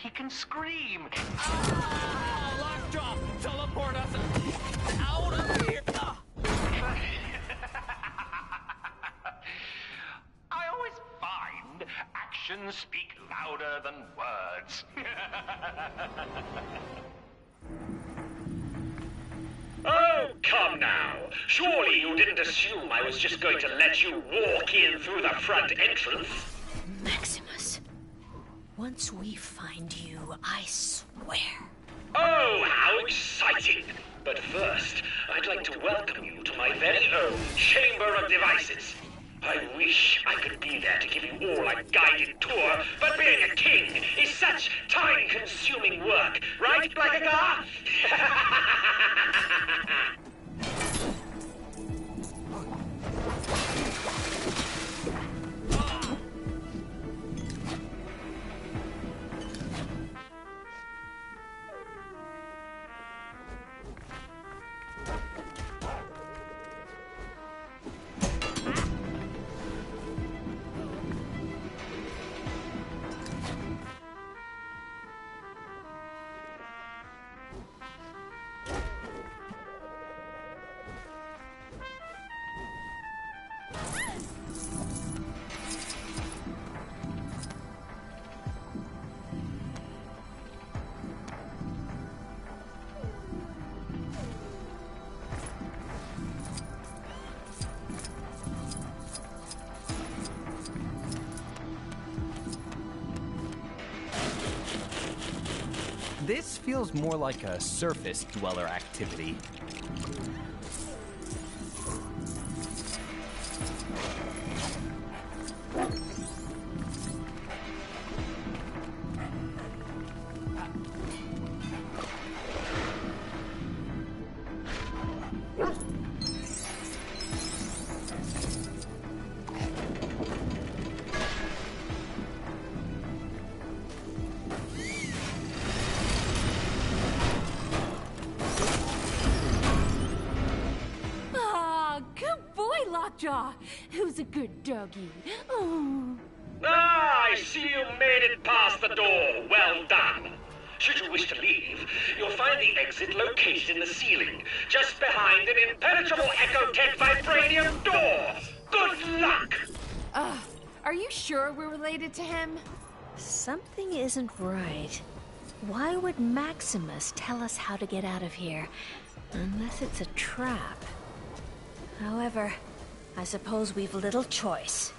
he can scream. Ah! Lockjaw! Teleport us out of here! I always find actions speak louder than words. Oh, come now. Surely you didn't assume I was just going to let you walk in through the front entrance? Maximus, once we find you, I swear. Oh, how exciting! But first, I'd like to welcome you to my very own Chamber of Devices. I wish I could be there to give you all a guided tour, but being a king is such time-consuming work, right, Blackagar? This feels more like a surface dweller activity. Lockjaw, who's a good doggy. Oh. Ah, I see you made it past the door. Well done. Should you wish to leave, you'll find the exit located in the ceiling, just behind an impenetrable Ecotech vibranium door. Good luck! Are you sure we're related to him? Something isn't right. Why would Maximus tell us how to get out of here? Unless it's a trap. However, I suppose we've little choice.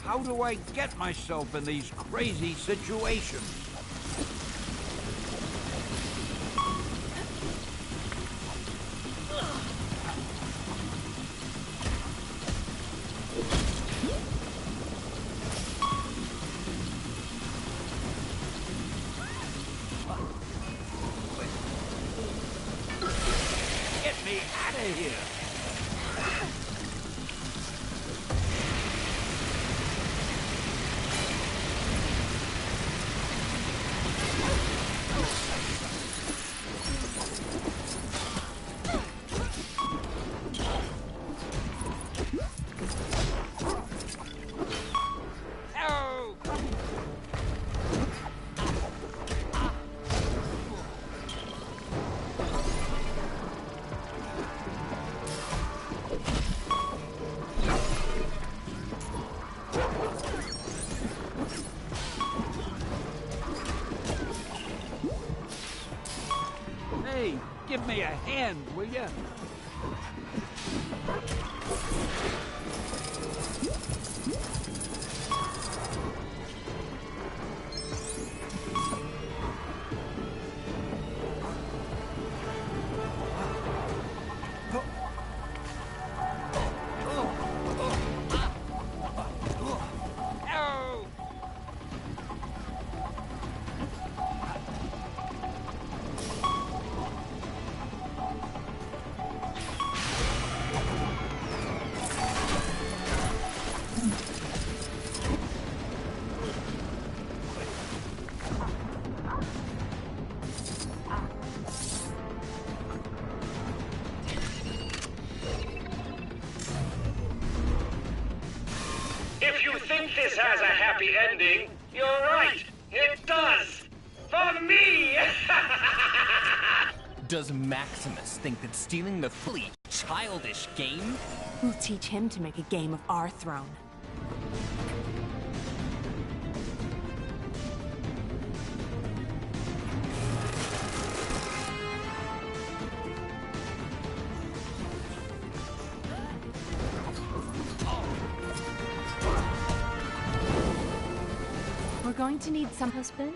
How do I get myself in these crazy situations? me out of here! Hey, give me a hand, will you? If you think this has a happy ending, you're right. It does. For me! Does Maximus think that stealing the fleet childish game? We'll teach him to make a game of our throne. We're going to need some husband.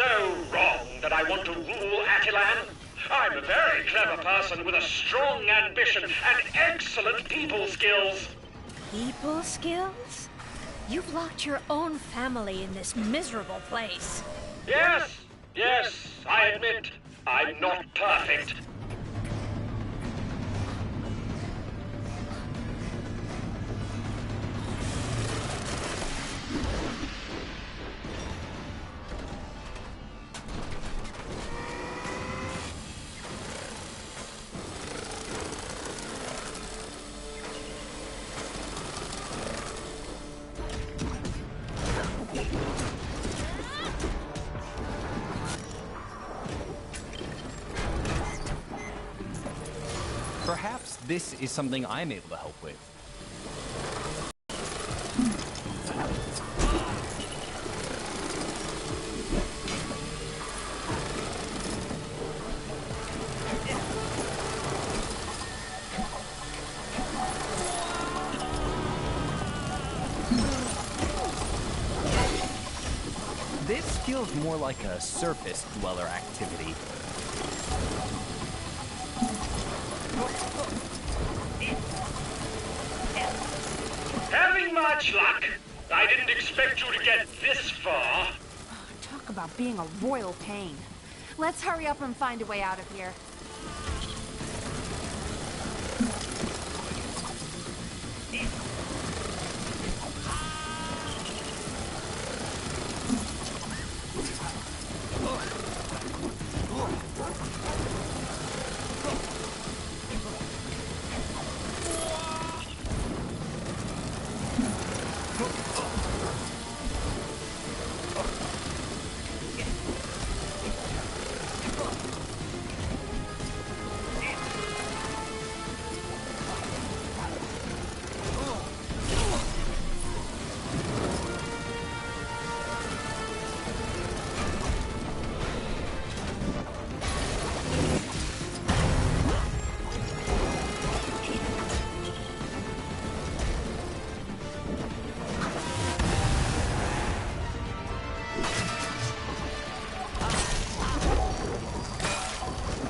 so wrong that I want to rule Attilan. I'm a very clever person with a strong ambition and excellent people skills. People skills? You've locked your own family in this miserable place. Yes, I admit, I'm not perfect. Perhaps this is something I'm able to help with. This feels more like a surface dweller activity. Having much luck. I didn't expect you to get this far. Talk about being a royal pain. Let's hurry up and find a way out of here.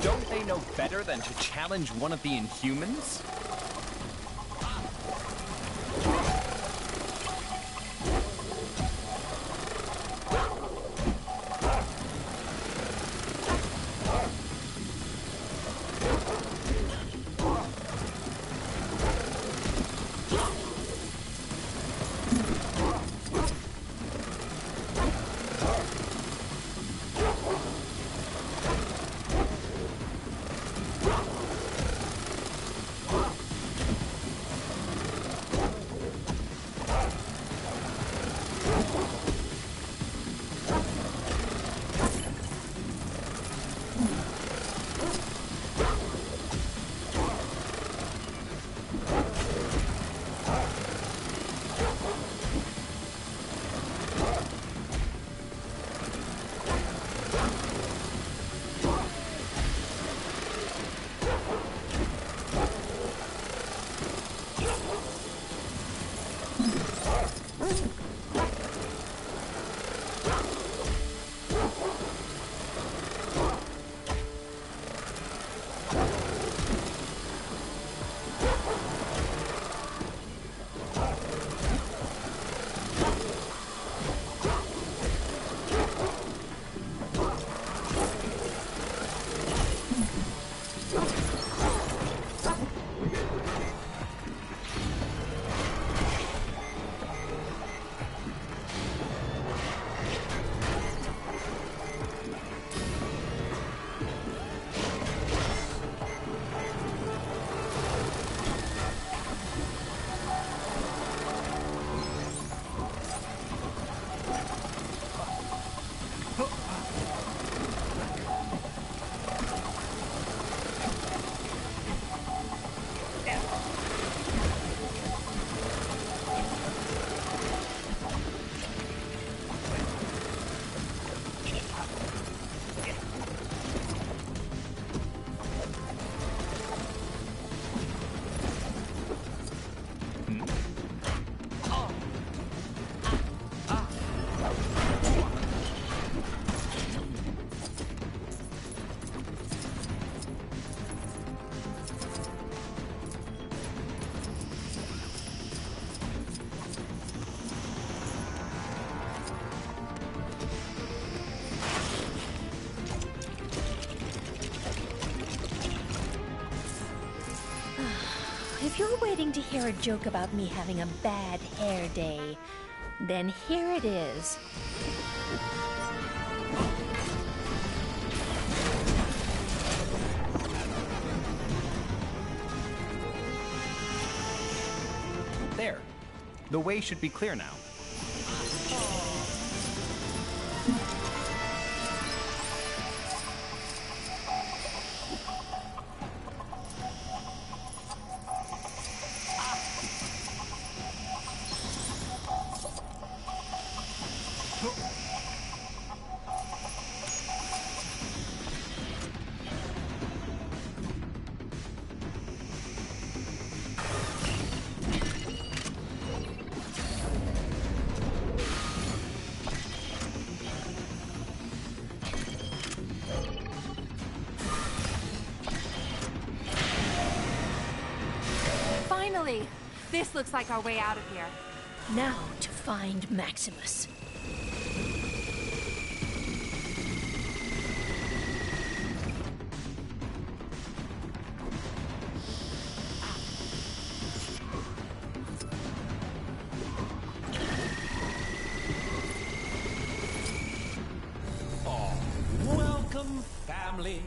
Don't they know better than to challenge one of the Inhumans? waiting to hear a joke about me having a bad hair day. Then here it is. There. The way should be clear now. Finally! This looks like our way out of here. Now to find Maximus. Welcome, family,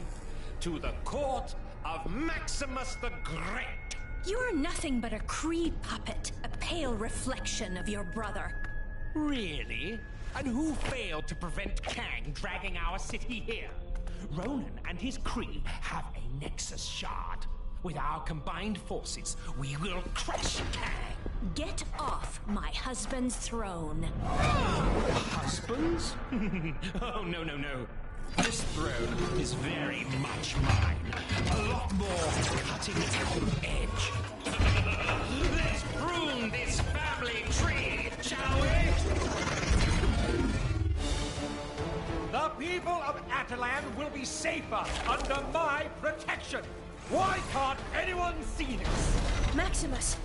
to the court of Maximus the Great. You are nothing but a Cree puppet, a pale reflection of your brother. Really? And who failed to prevent Kang dragging our city here? Ronan and his Kree have a Nexus shard. With our combined forces, we will crush Kang. Get off my husband's throne. Husbands? Oh, no, no, no. This throne is very much mine. A lot more cutting edge. Let's prune this family tree, shall we? The people of Atalan will be safer under my protection. Why can't anyone see this? Maximus,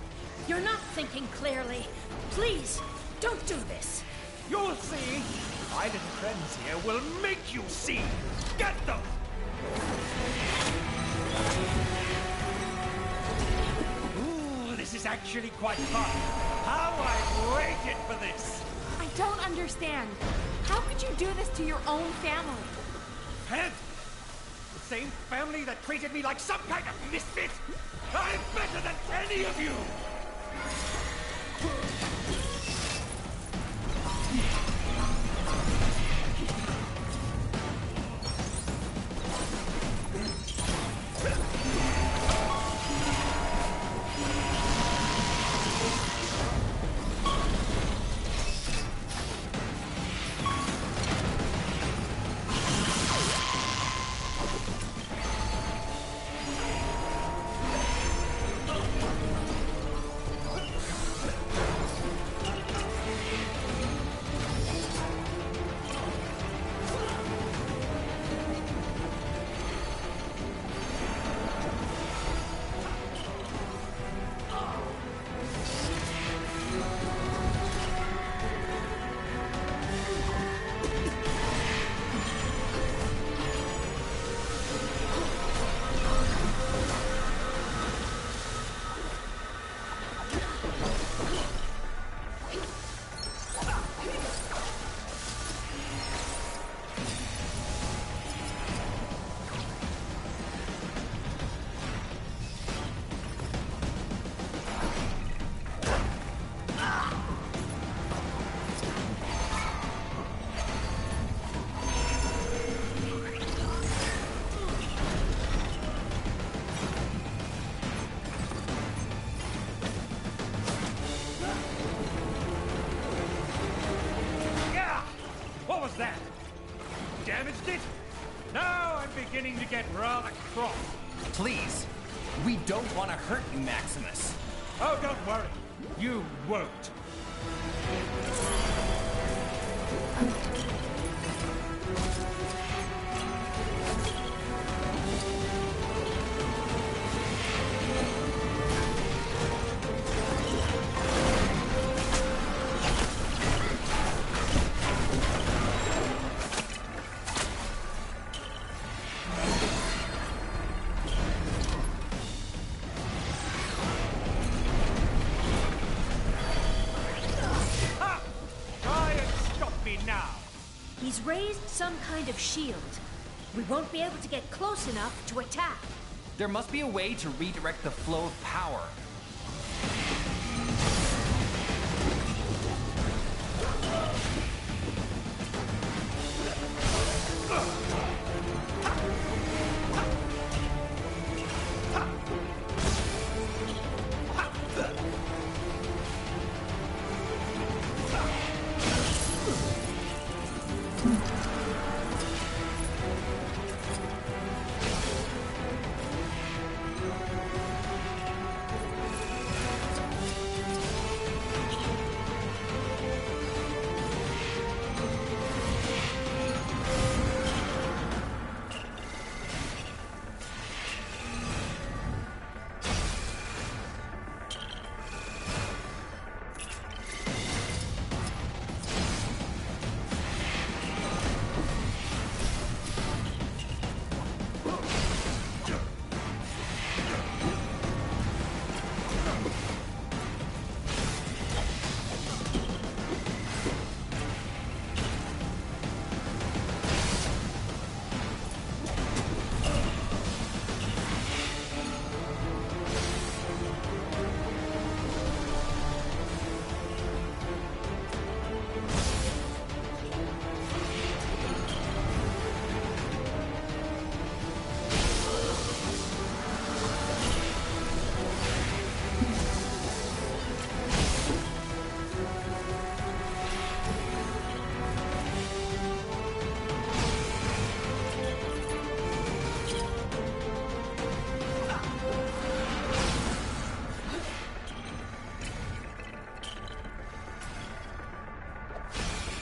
you're not thinking clearly. Please, don't do this. You'll see. My little friends here will make you see. Get them! Ooh, this is actually quite fun. How I waited for this. I don't understand. How could you do this to your own family? And the same family that treated me like some kind of misfit. I'm better than any of you. Damaged it? Now I'm beginning to get rather cross. Please. We don't want to hurt you, Maximus. Oh, don't worry. You won't. He's raised some kind of shield. We won't be able to get close enough to attack. There must be a way to redirect the flow of power.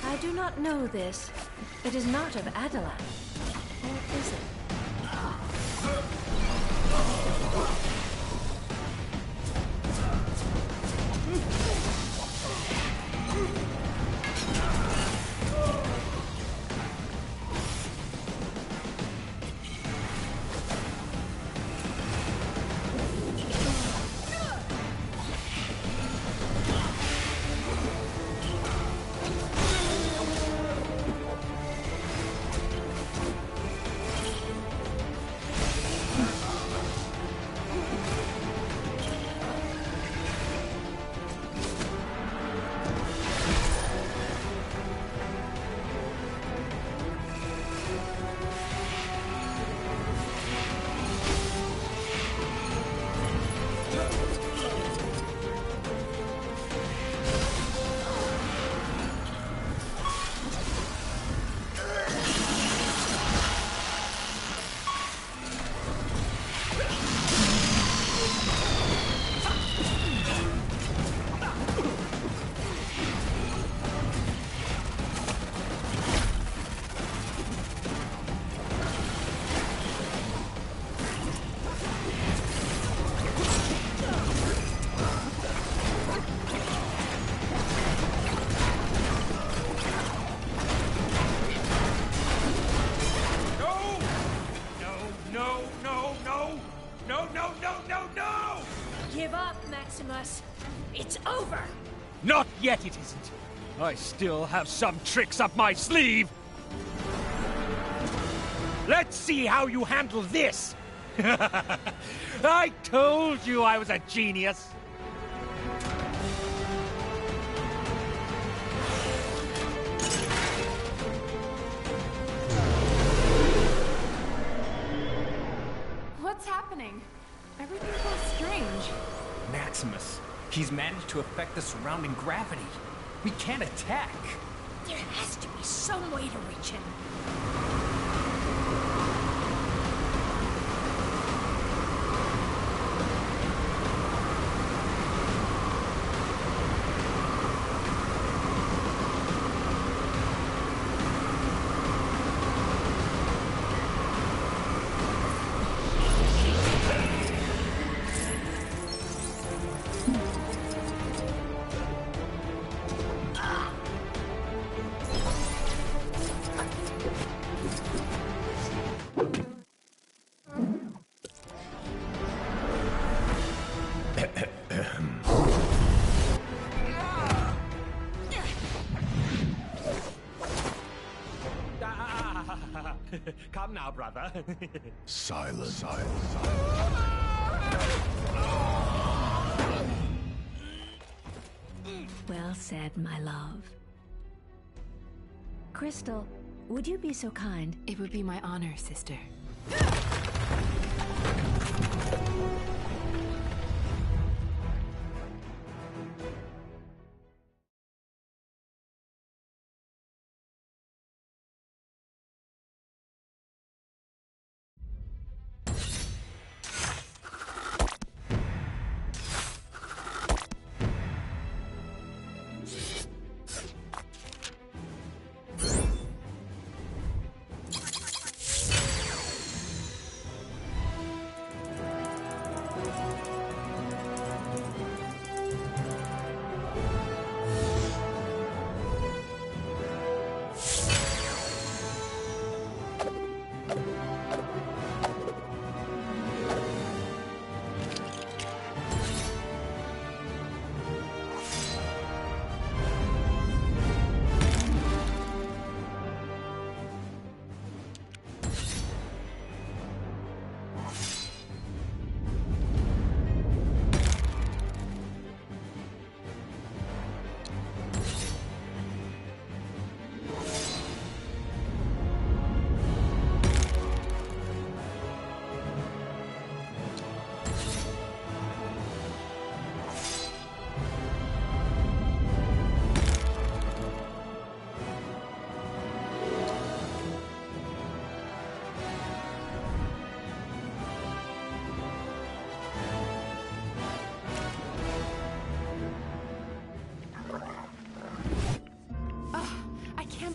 I do not know this. It is not of Adelan. Or is it? Give up, Maximus. It's over. Not yet, it isn't. I still have some tricks up my sleeve. Let's see how you handle this. I told you I was a genius. What's happening? Everything feels strange. Maximus, he's managed to affect the surrounding gravity. We can't attack. There has to be some way to reach him. Come now, brother. Silence. Well said, my love. Crystal, would you be so kind? It would be my honor, sister.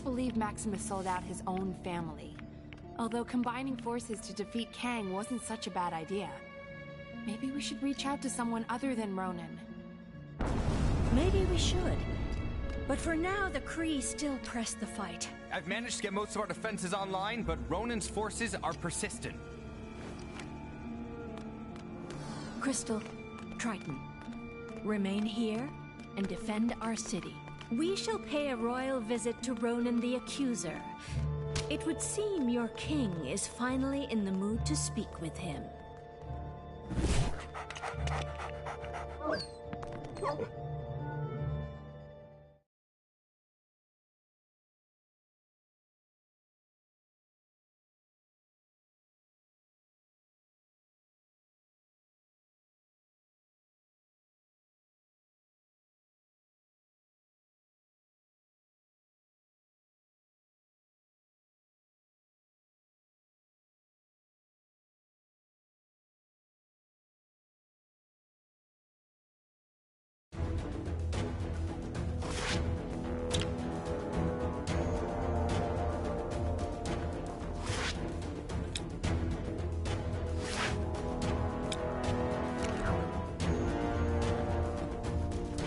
Believe Maximus sold out his own family. Although combining forces to defeat Kang wasn't such a bad idea. Maybe we should reach out to someone other than Ronan. Maybe we should. But for now, the Kree still press the fight. I've managed to get most of our defenses online, but Ronan's forces are persistent. Crystal, Triton, remain here and defend our city. We shall pay a royal visit to Ronan the Accuser. It would seem your king is finally in the mood to speak with him.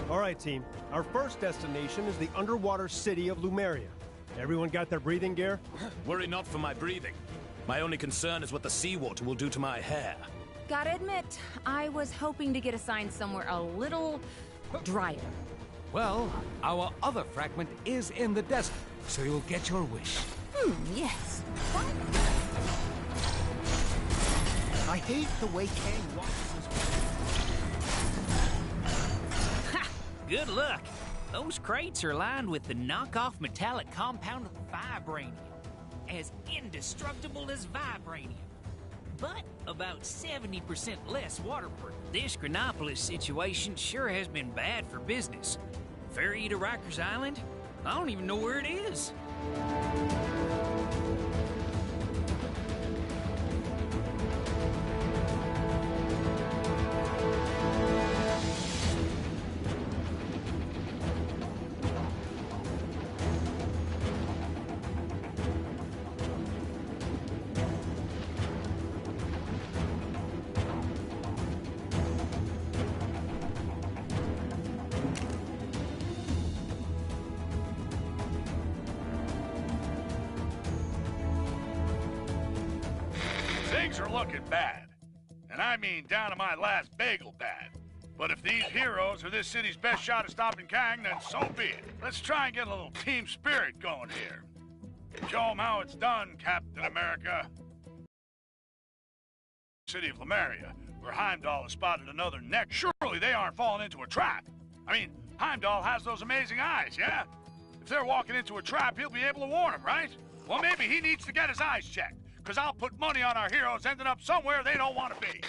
All right, team. Our first destination is the underwater city of Lumeria. Everyone got their breathing gear? Worry not for my breathing. My only concern is what the seawater will do to my hair. Gotta admit, I was hoping to get assigned somewhere a little drier. Well, our other fragment is in the desert, so you'll get your wish. Yes. I hate the way Kang watches his... Good luck. Those crates are lined with the knockoff metallic compound of vibranium. As indestructible as vibranium. But about 70% less waterproof. This Granopolis situation sure has been bad for business. Ferry to Rikers Island? I don't even know where it is. Things are looking bad. And I mean down to my last bagel bad. But if these heroes are this city's best shot at stopping Kang, then so be it. Let's try and get a little team spirit going here. Show 'em how it's done, Captain America. City of Lemuria, where Heimdall has spotted another neck. Surely they aren't falling into a trap. I mean, Heimdall has those amazing eyes, yeah? If they're walking into a trap, he'll be able to warn them, right? Well, maybe he needs to get his eyes checked, because I'll put money on our heroes ending up somewhere they don't want to be.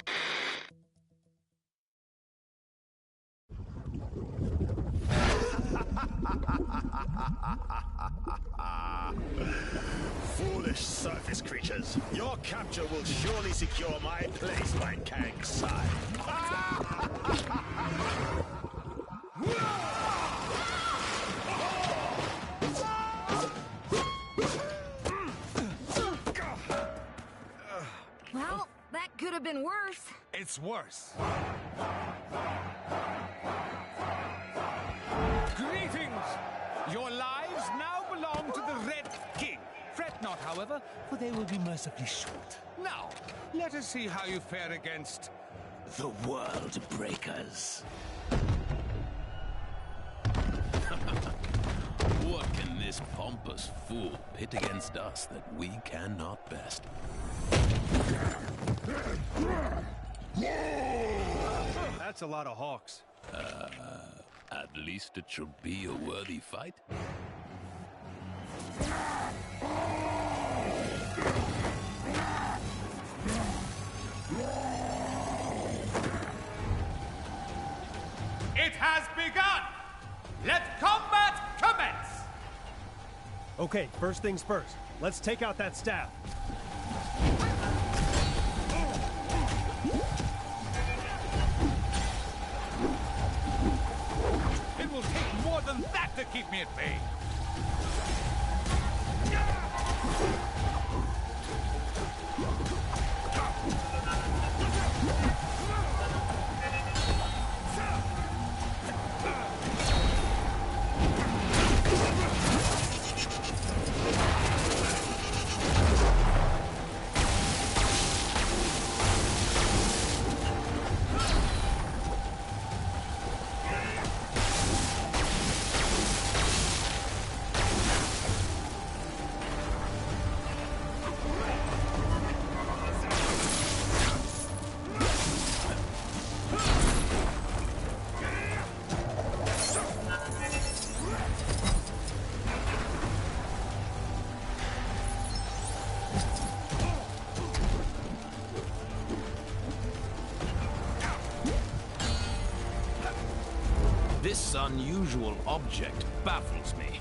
Foolish surface creatures. Your capture will surely secure my place by Kang's side. Well, that could have been worse. It's worse. Greetings! Your lives now belong to the Red King. Fret not, however, for they will be mercifully short. Now, let us see how you fare against the World Breakers. What can this pompous fool pit against us that we cannot best? That's a lot of hawks. At least it should be a worthy fight. It has begun! Let combat commence! Okay, first things first. Let's take out that staff. It will take more than that to keep me at bay. This unusual object baffles me.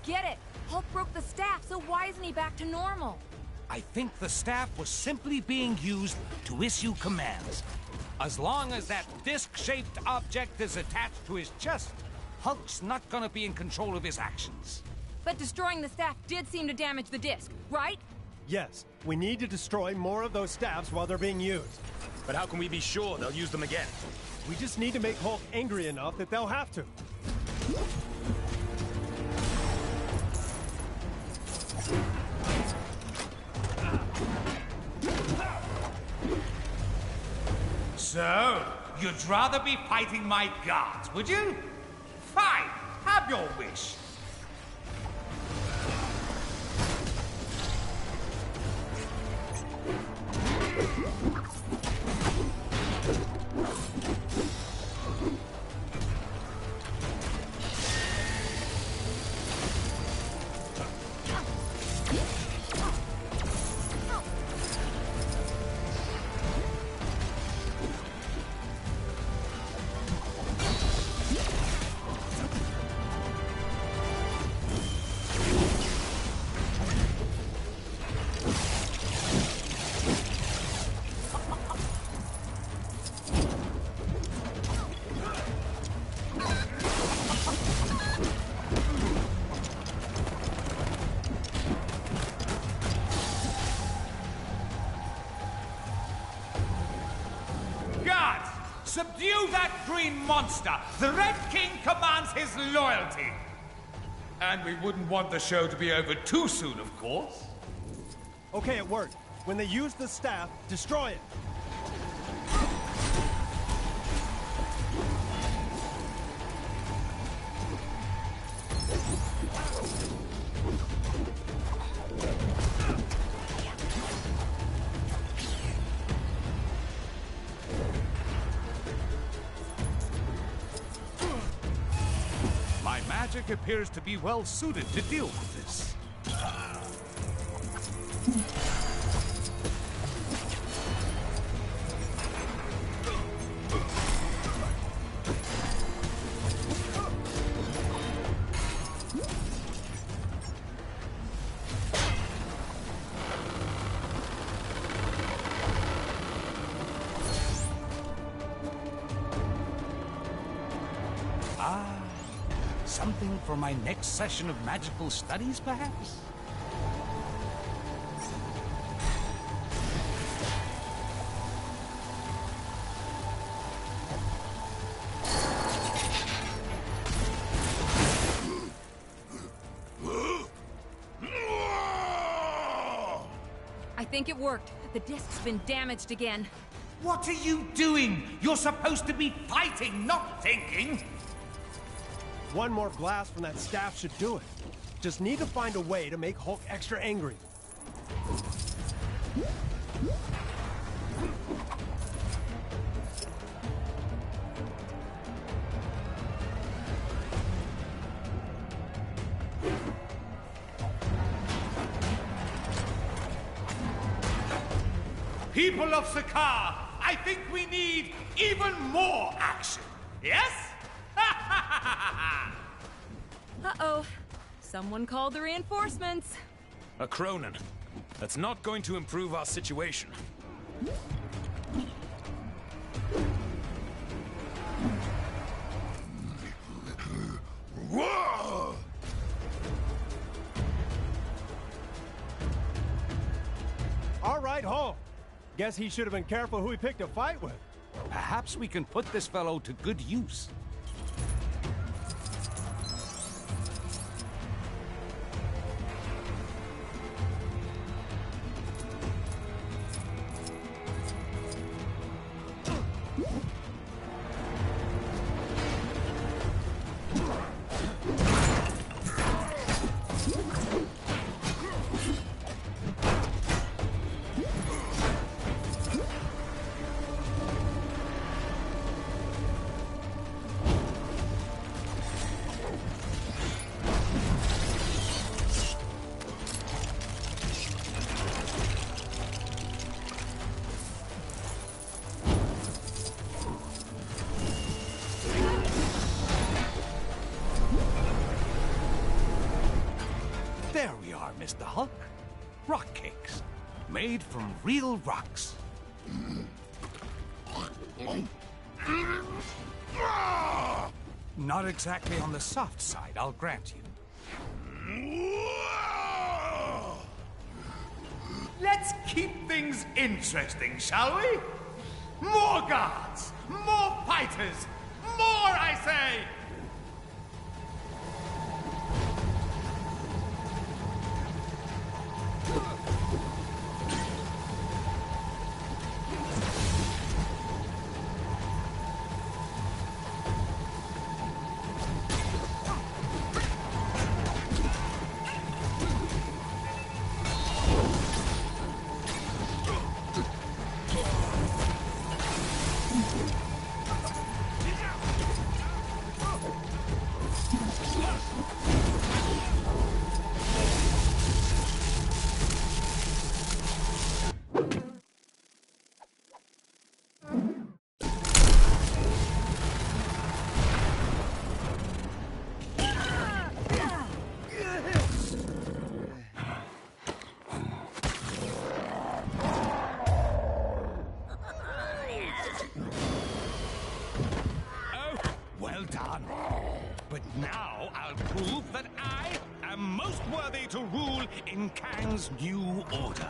Get it! Hulk broke the staff, so why isn't he back to normal? I think the staff was simply being used to issue commands. As long as that disc-shaped object is attached to his chest, Hulk's not gonna be in control of his actions. But destroying the staff did seem to damage the disc, right? Yes, we need to destroy more of those staffs while they're being used. But how can we be sure they'll use them again? We just need to make Hulk angry enough that they'll have to. So, you'd rather be fighting my guards, would you? Fine, have your wish. Subdue that green monster! The Red King commands his loyalty! And we wouldn't want the show to be over too soon, of course. Okay, it worked. When they use the staff, destroy it. My magic appears to be well suited to deal with this. Something for my next session of magical studies, perhaps? I think it worked. The disc's been damaged again. What are you doing? You're supposed to be fighting, not thinking! One more blast from that staff should do it. Just need to find a way to make Hulk extra angry. People of Sakaar, I think we need even more action. Yes? Uh-oh. Someone called the reinforcements. A Cronin. That's not going to improve our situation. All right, Hulk. Guess he should have been careful who he picked a fight with. Perhaps we can put this fellow to good use. There we are, Mr. Hulk. Rock cakes. Made from real rocks. Not exactly on the soft side, I'll grant you. Let's keep things interesting, shall we? More guards! More fighters! More, I say! Well done. But now I'll prove that I am most worthy to rule in Kang's new order.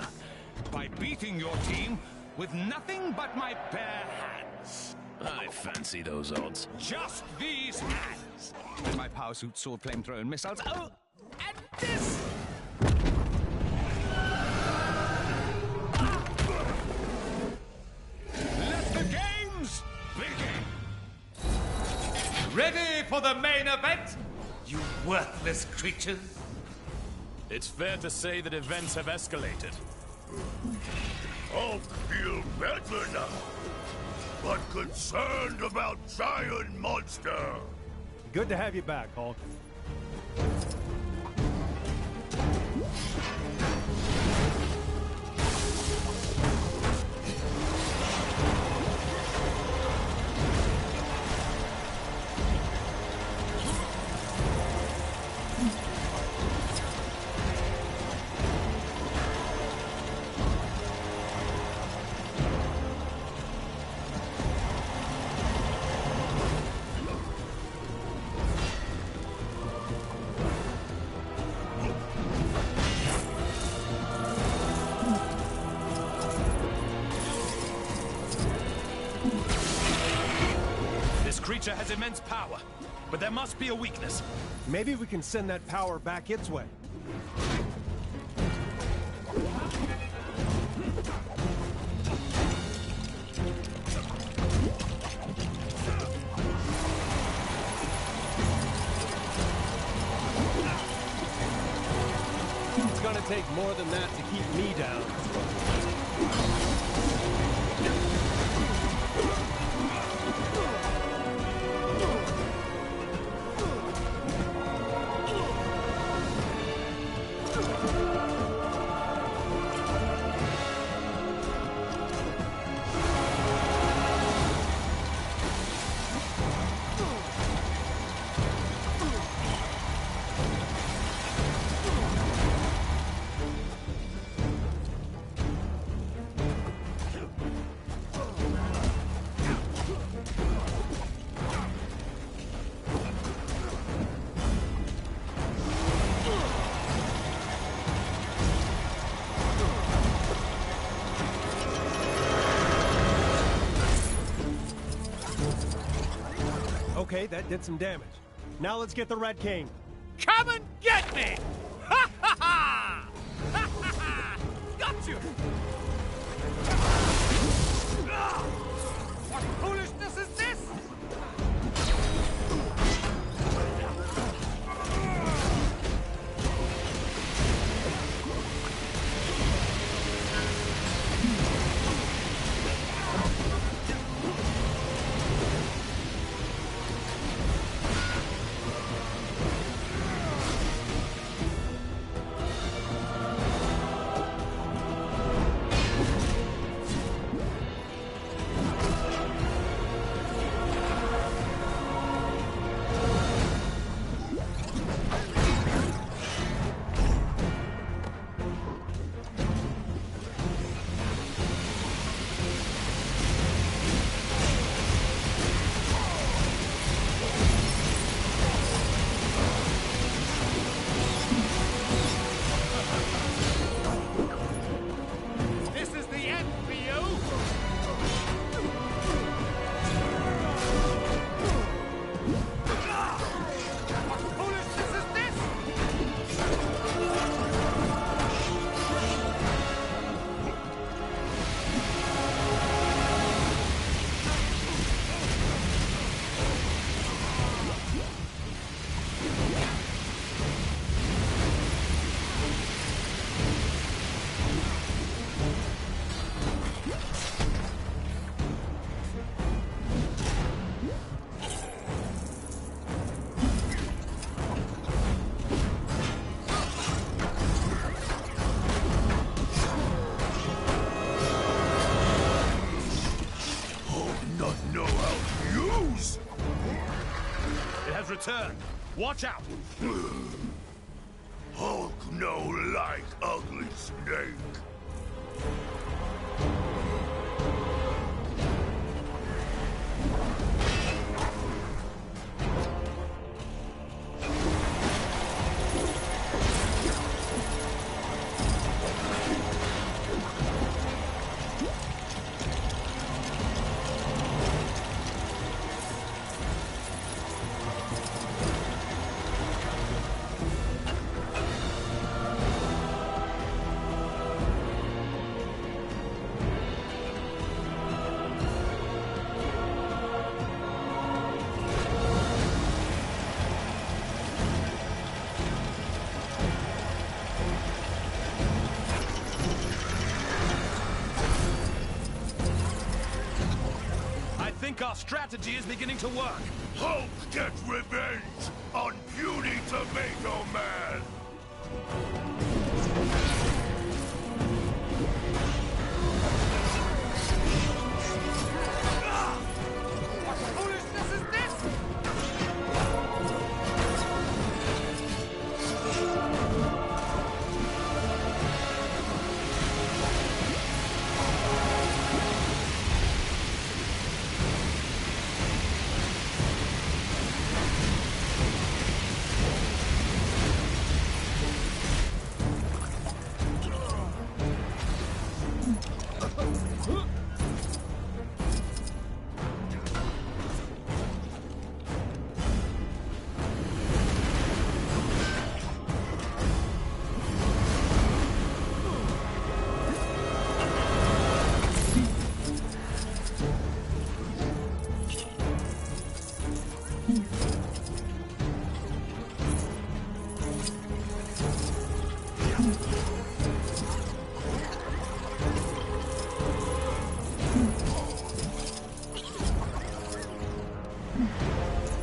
By beating your team with nothing but my bare hands. I fancy those odds. Just these hands! And my power suit, sword, flamethrower, and missiles. Oh, and this! Let the games begin! Ready for the main event, you worthless creatures? It's fair to say that events have escalated. Hulk feel better now, but concerned about giant monster. Good to have you back, Hulk. Creature has immense power, but there must be a weakness. Maybe we can send that power back its way. It's gonna take more than that to keep me down. Okay, that did some damage. Now let's get the Red King. Come and get me! Ha ha ha! Ha ha ha! Got you! What foolishness is this? Return. Watch out! Hulk no like ugly snake. think our strategy is beginning to work. Hulk gets revenge on puny Tomato Man! What foolishness is this?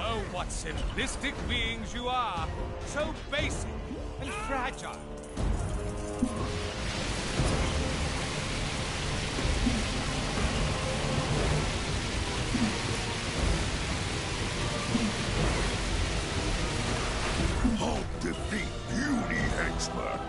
Oh, what simplistic beings you are! So basic and fragile. Hulk defeat puny henchman!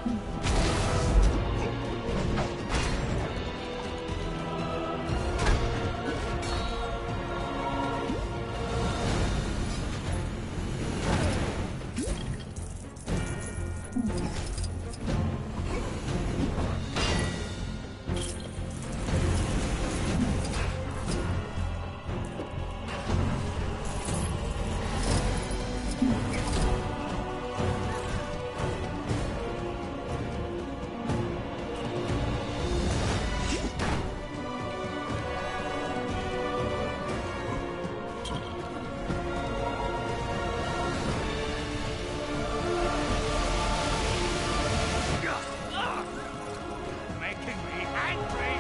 Making me angry!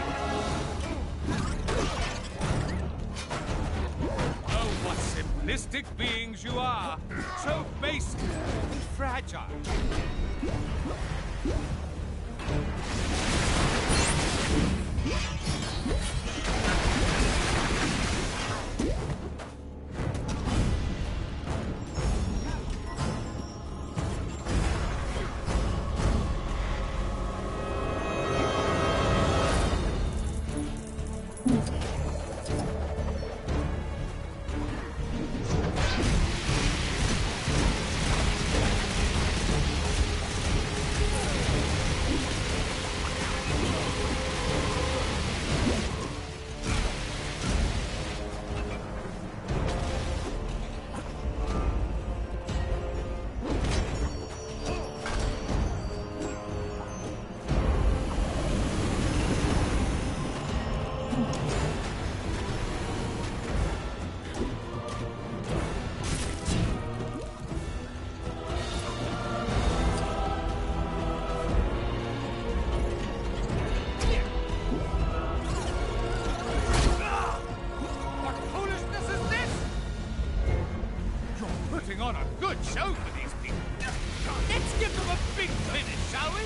Oh, what simplistic beings you are! So basic and fragile. What foolishness is this? You're putting on a good show for these people. Let's give them a big finish, shall we?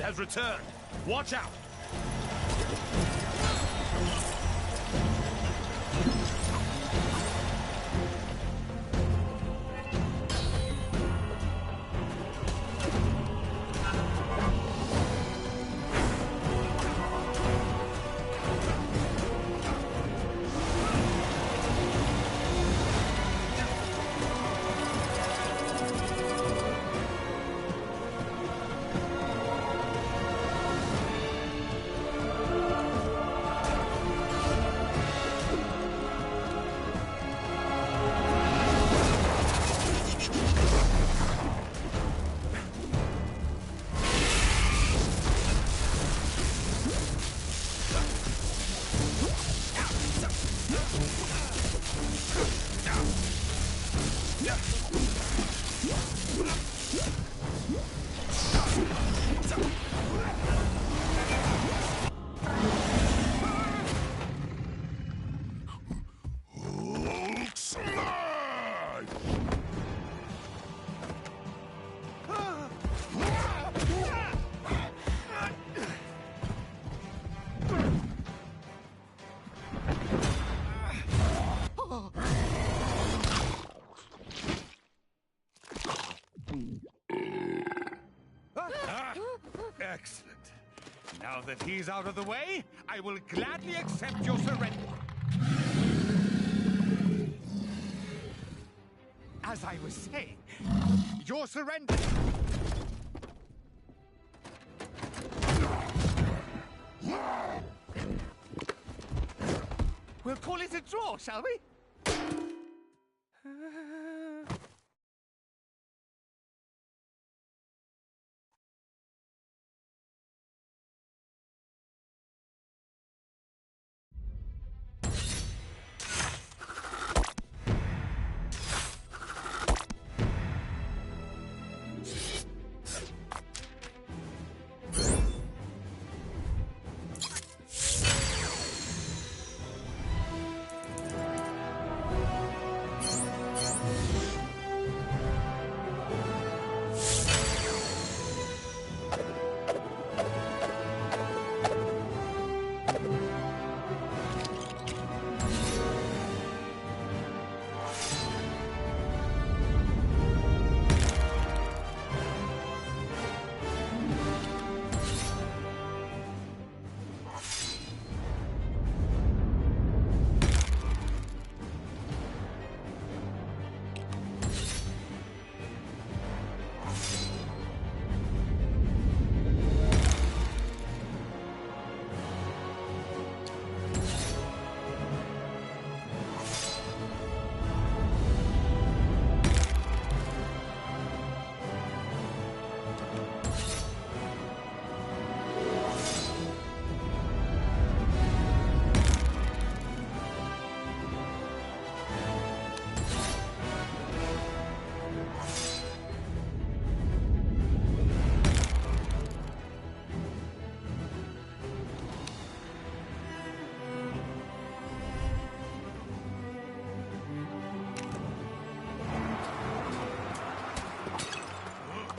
has returned. Watch out! Excellent. Now that he's out of the way, I will gladly accept your surrender. As I was saying, your surrender... We'll call it a draw, shall we?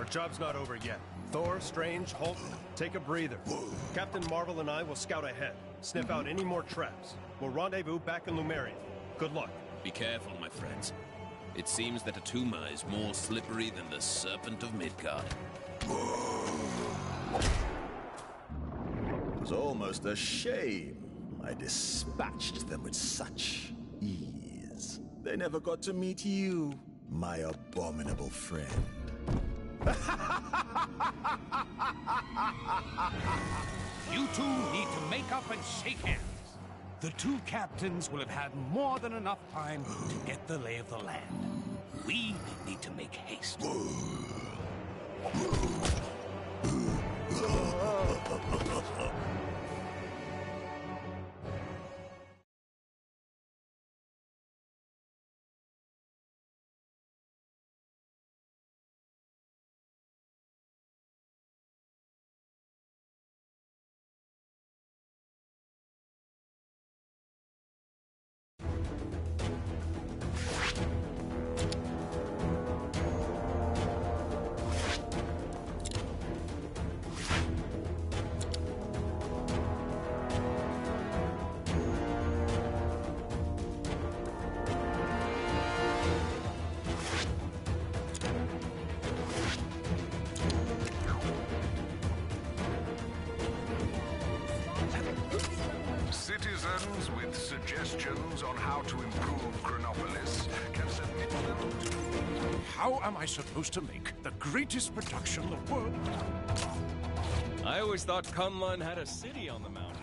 Job's not over yet. Thor, Strange, Hulk, take a breather. Captain Marvel and I will scout ahead, sniff out any more traps. We'll rendezvous back in Lumeria. Good luck. Be careful, my friends. It seems that Atuma is more slippery than the Serpent of Midgard. It was almost a shame I dispatched them with such ease. They never got to meet you, my abominable friend. You two need to make up and shake hands. The two captains will have had more than enough time to get the lay of the land. We need to make haste. suggestions on how to improve Chronopolis can submit them to... How am I supposed to make the greatest production the world... I always thought Kunlun had a city on the mountain.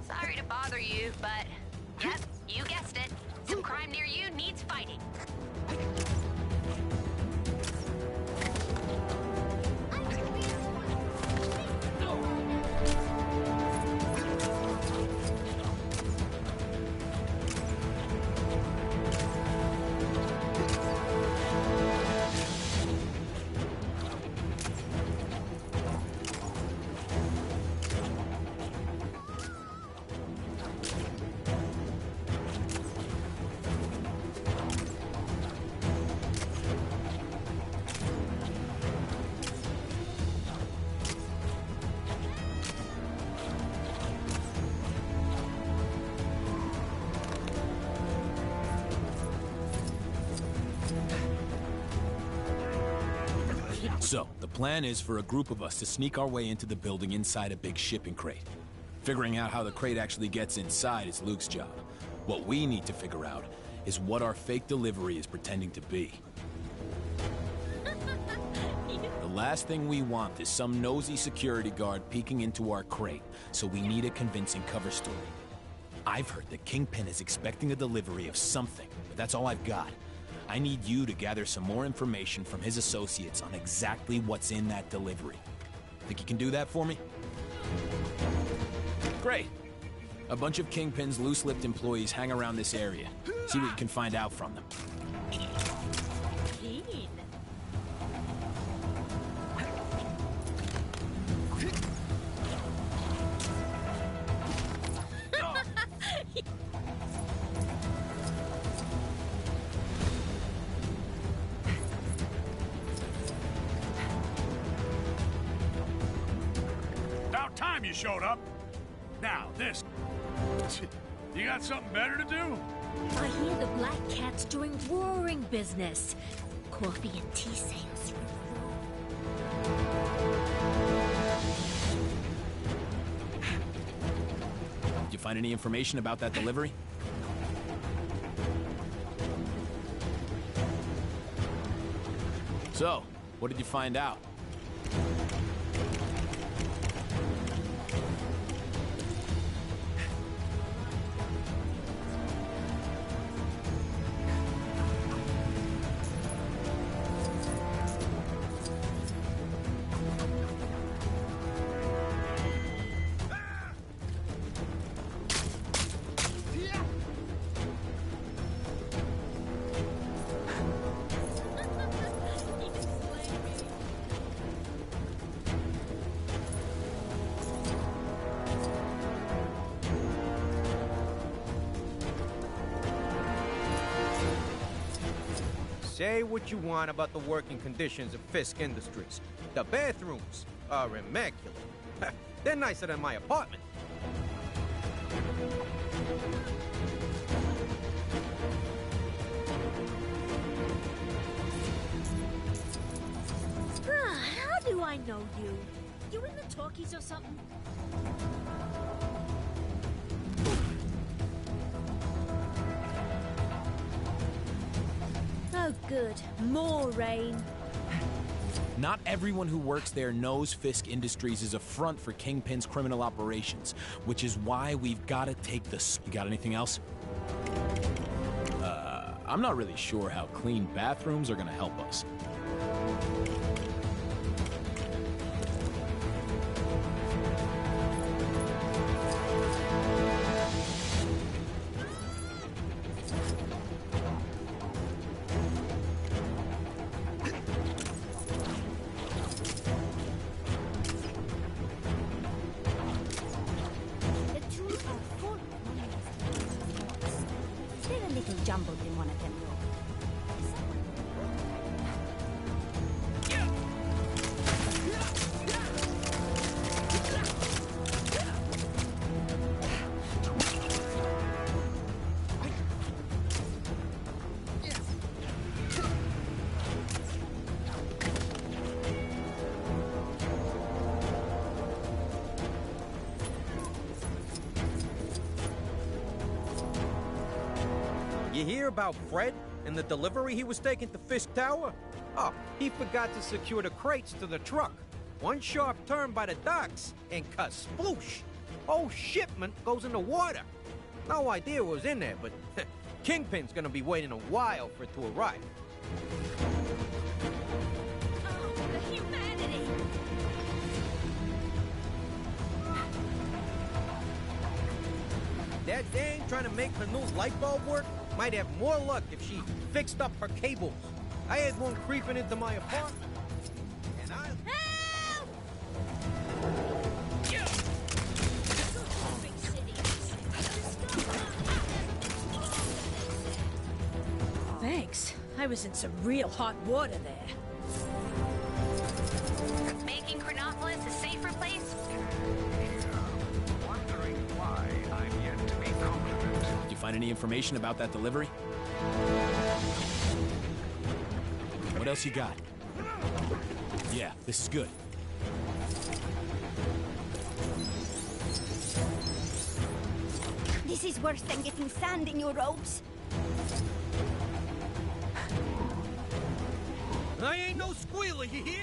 Sorry to bother you, but... Yep, you guessed it. Some crime near you needs fighting. So, the plan is for a group of us to sneak our way into the building inside a big shipping crate. Figuring out how the crate actually gets inside is Luke's job. What we need to figure out is what our fake delivery is pretending to be. The last thing we want is some nosy security guard peeking into our crate, so we need a convincing cover story. I've heard that Kingpin is expecting a delivery of something, but that's all I've got. I need you to gather some more information from his associates on exactly what's in that delivery. Think you can do that for me? Great. A bunch of Kingpin's loose-lipped employees hang around this area. See what you can find out from them. About time you showed up. Now, this. You got something better to do? I hear the Black Cat's doing roaring business. Coffee and tea sales through the roof. Did you find any information about that delivery? So, what did you find out? Say what you want about the working conditions of Fisk Industries. The bathrooms are immaculate. They're nicer than my apartment. How do I know you? You in the talkies or something? Oh, good. More rain. Not everyone who works there knows Fisk Industries is a front for Kingpin's criminal operations, which is why we've got to take this. You got anything else? I'm not really sure how clean bathrooms are gonna help us. Jumbled in one of them rooms. You hear about Fred and the delivery he was taking to Fisk Tower? Oh, he forgot to secure the crates to the truck. One sharp turn by the docks, and kasploosh! Whole shipment goes in the water. No idea what was in there, but Kingpin's gonna be waiting a while for it to arrive. Oh, the humanity! That dame trying to make her new light bulb work might have more luck if she fixed up her cables. I had one creeping into my apartment, and I... Help! Thanks. I was in some real hot water there. Making Chronopolis a safer place? Wondering why I'm yet to be complimented. Did you find any information about that delivery? What else you got? Yeah, this is good. This is worse than getting sand in your robes. I ain't no squealer, you hear?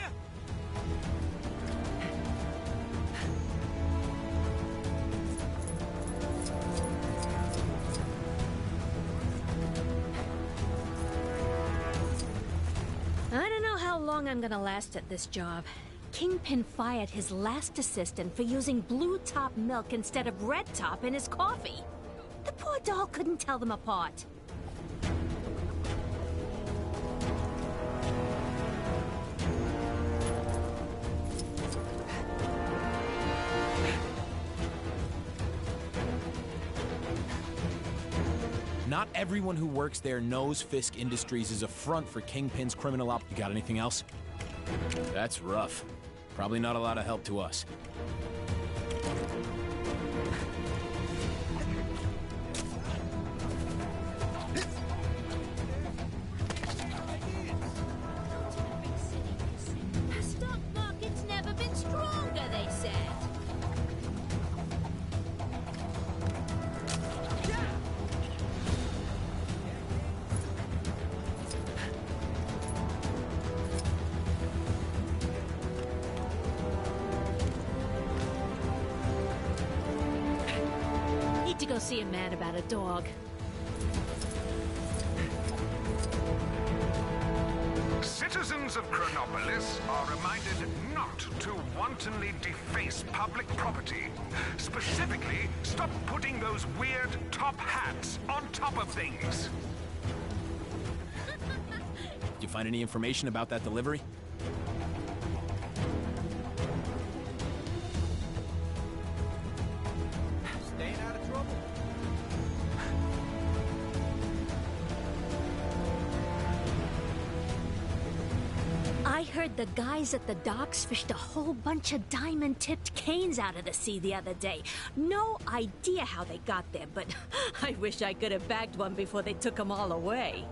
I don't know how long I'm gonna last at this job. Kingpin fired his last assistant for using blue top milk instead of red top in his coffee. The poor doll couldn't tell them apart. Not everyone who works there knows Fisk Industries is a front for Kingpin's criminal op. You got anything else? That's rough. Probably not a lot of help to us. The stock market's never been stronger, they said. Need to go see a man about a dog. Citizens of Chronopolis are reminded not to wantonly deface public property. Specifically, stop putting those weird top hats on top of things. Did you find any information about that delivery? Staying out of trouble. I heard the guys at the docks fished a whole bunch of diamond-tipped canes out of the sea the other day. No idea how they got there, but I wish I could have bagged one before they took them all away.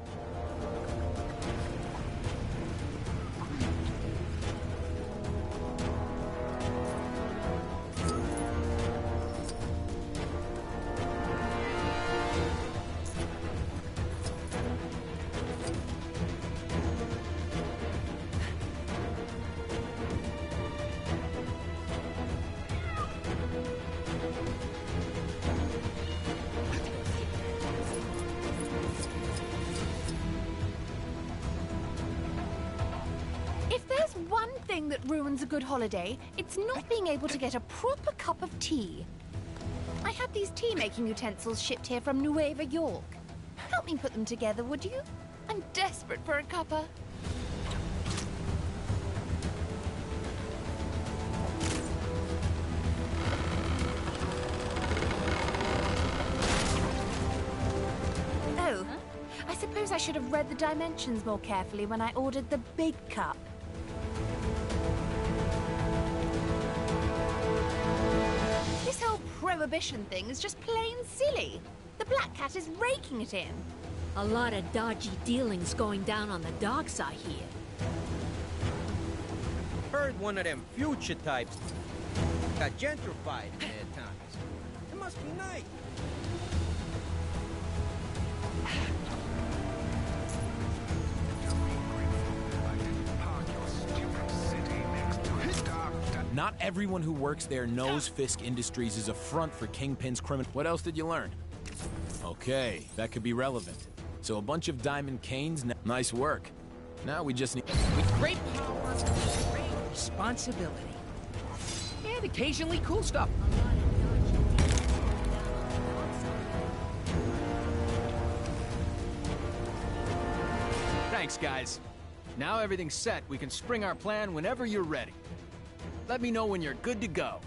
If there's one thing that ruins a good holiday, it's not being able to get a proper cup of tea. I had these tea-making utensils shipped here from Nueva York. Help me put them together, would you? I'm desperate for a cuppa. Oh, I suppose I should have read the dimensions more carefully when I ordered the big cup. This whole prohibition thing is just plain silly. The Black Cat is raking it in. A lot of dodgy dealings going down on the docks, I hear. Heard one of them future types got gentrified in their times. It must be nice. Not everyone who works there knows Fisk Industries is a front for Kingpin's criminal. What else did you learn? Okay, that could be relevant. So a bunch of Diamond Canes, nice work. Now we just need... With great power comes great responsibility. And occasionally cool stuff. Thanks, guys. Now everything's set. We can spring our plan whenever you're ready. Let me know when you're good to go.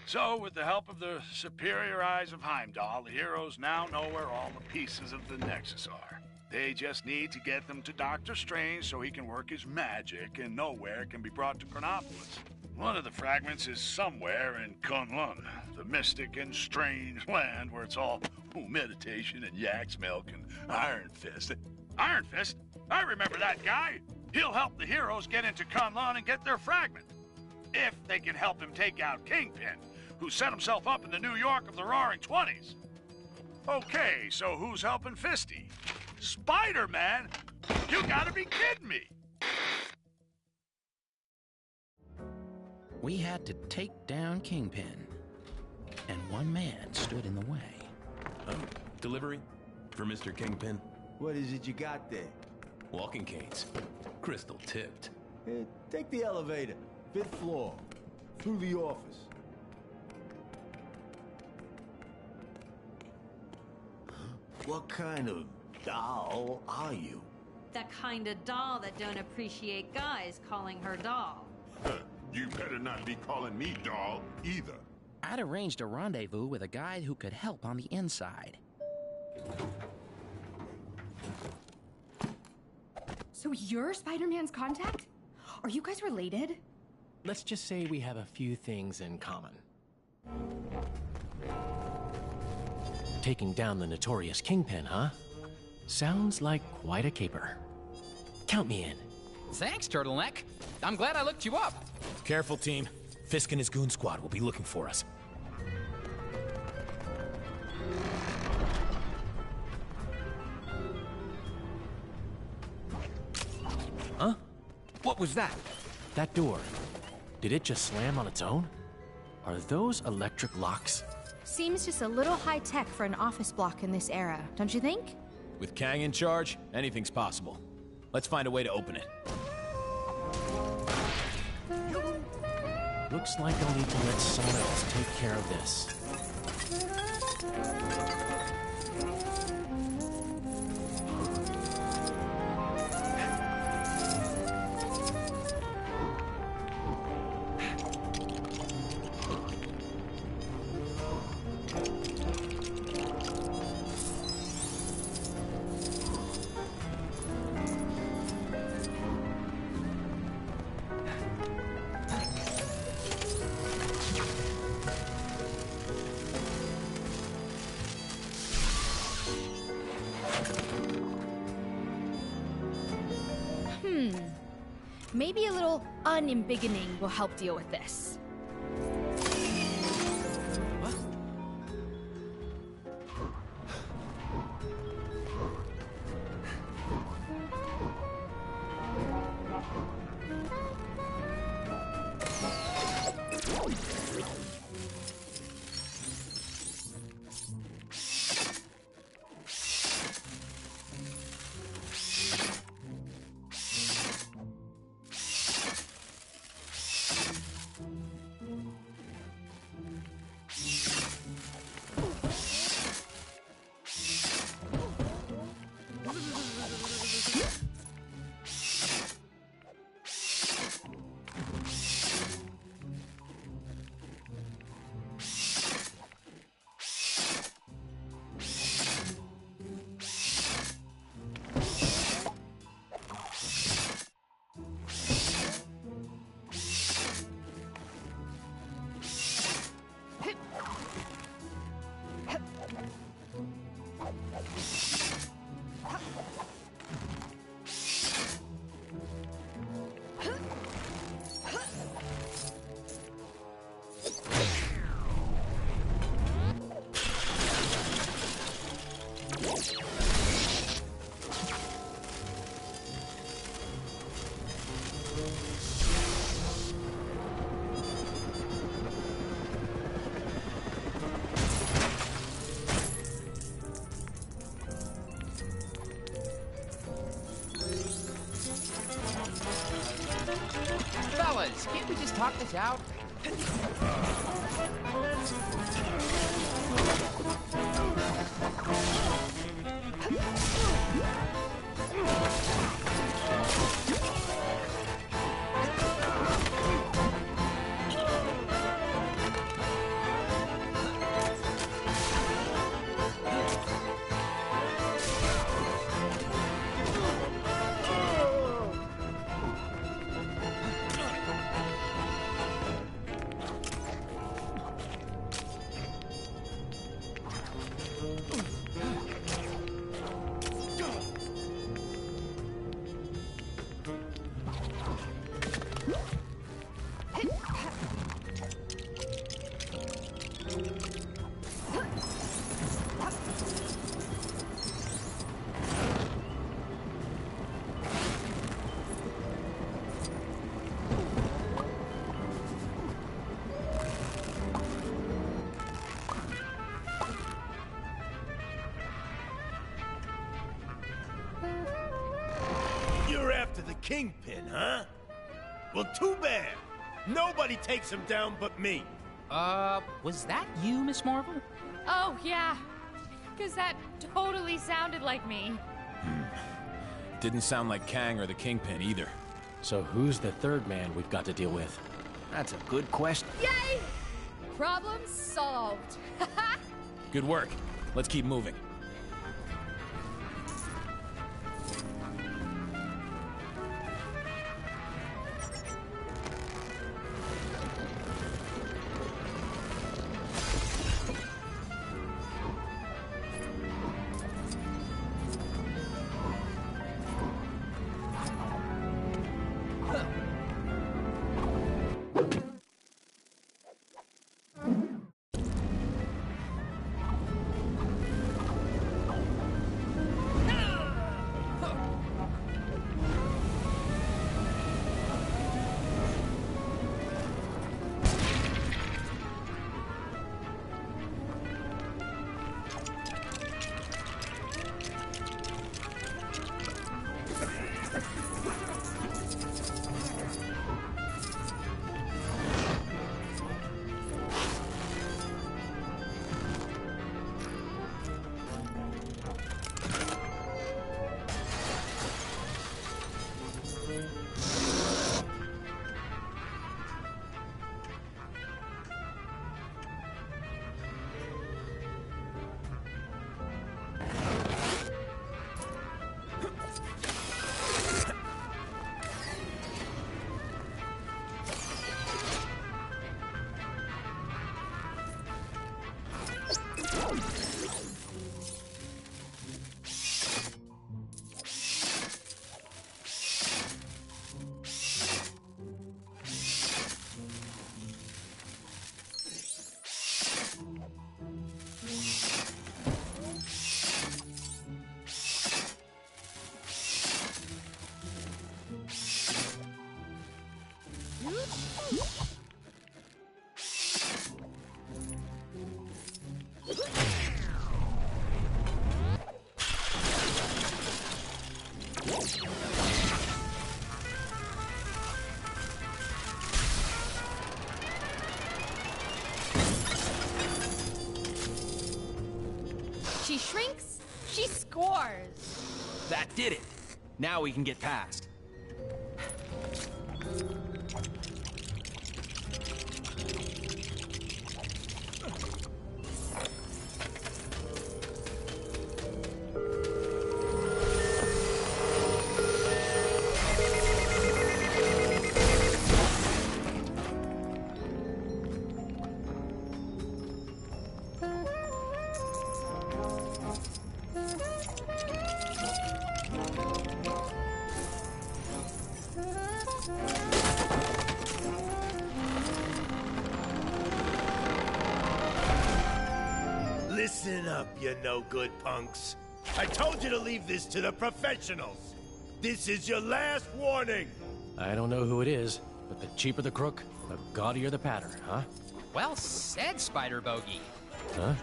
So, with the help of the superior eyes of Heimdall, the heroes now know where all the pieces of the Nexus are. They just need to get them to Doctor Strange so he can work his magic and know where it can be brought to Chronopolis. One of the fragments is somewhere in Kunlun, the mystic and strange land where it's all meditation and yak's milk and Iron Fist. Iron Fist? I remember that guy! He'll help the heroes get into Kunlun and get their fragment. If they can help him take out Kingpin, who set himself up in the New York of the Roaring '20s. Okay, so who's helping Fisty? Spider-Man? You gotta be kidding me! We had to take down Kingpin, and one man stood in the way. Delivery for Mr. Kingpin. What is it you got there? Walking canes. Crystal tipped. Take the elevator. 5th floor. Through the office. What kind of doll are you? That kind of doll that don't appreciate guys calling her doll. You better not be calling me doll, either. I'd arranged a rendezvous with a guy who could help on the inside. So you're Spider-Man's contact? Are you guys related? Let's just say we have a few things in common. Taking down the notorious Kingpin, huh? Sounds like quite a caper. Count me in. Thanks, Turtleneck. I'm glad I looked you up. Careful, team. Fisk and his goon squad will be looking for us. Huh? What was that? That door. Did it just slam on its own? Are those electric locks? Seems just a little high-tech for an office block in this era, don't you think? With Kang in charge, anything's possible. Let's find a way to open it. Looks like I'll need to let someone else take care of this. Maybe a little unembiggening will help deal with this. Fellas, can't we just talk this out? You're after the Kingpin, huh? Well, too bad. Nobody takes him down but me. Was that you, Miss Marvel? Oh, yeah. Because that totally sounded like me. Didn't sound like Kang or the Kingpin either. So who's the third man we've got to deal with? That's a good question. Yay! Problem solved. Good work. Let's keep moving. She shrinks, she scores. That did it. Now we can get past. Listen up, you no-good punks. I told you to leave this to the professionals. This is your last warning. I don't know who it is, but the cheaper the crook, the gaudier the pattern, huh? Well said, Spider Bogey. Huh?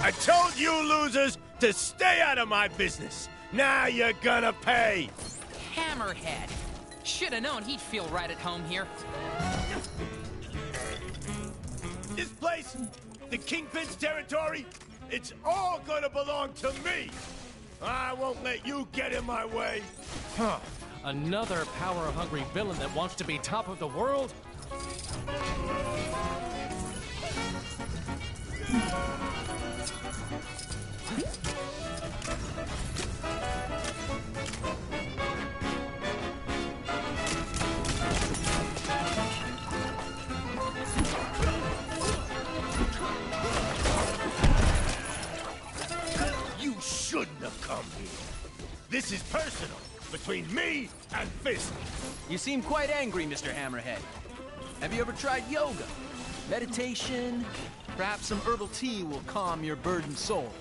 I told you losers to stay out of my business. Now you're gonna pay. Hammerhead. Should have known he'd feel right at home here. This place, the Kingpin's territory, it's all gonna belong to me. I won't let you get in my way. Huh. Another power-hungry villain that wants to be top of the world? You shouldn't have come here. This is personal, between me and Fist. You seem quite angry, Mr. Hammerhead. Have you ever tried yoga? Meditation? Perhaps some herbal tea will calm your burdened soul.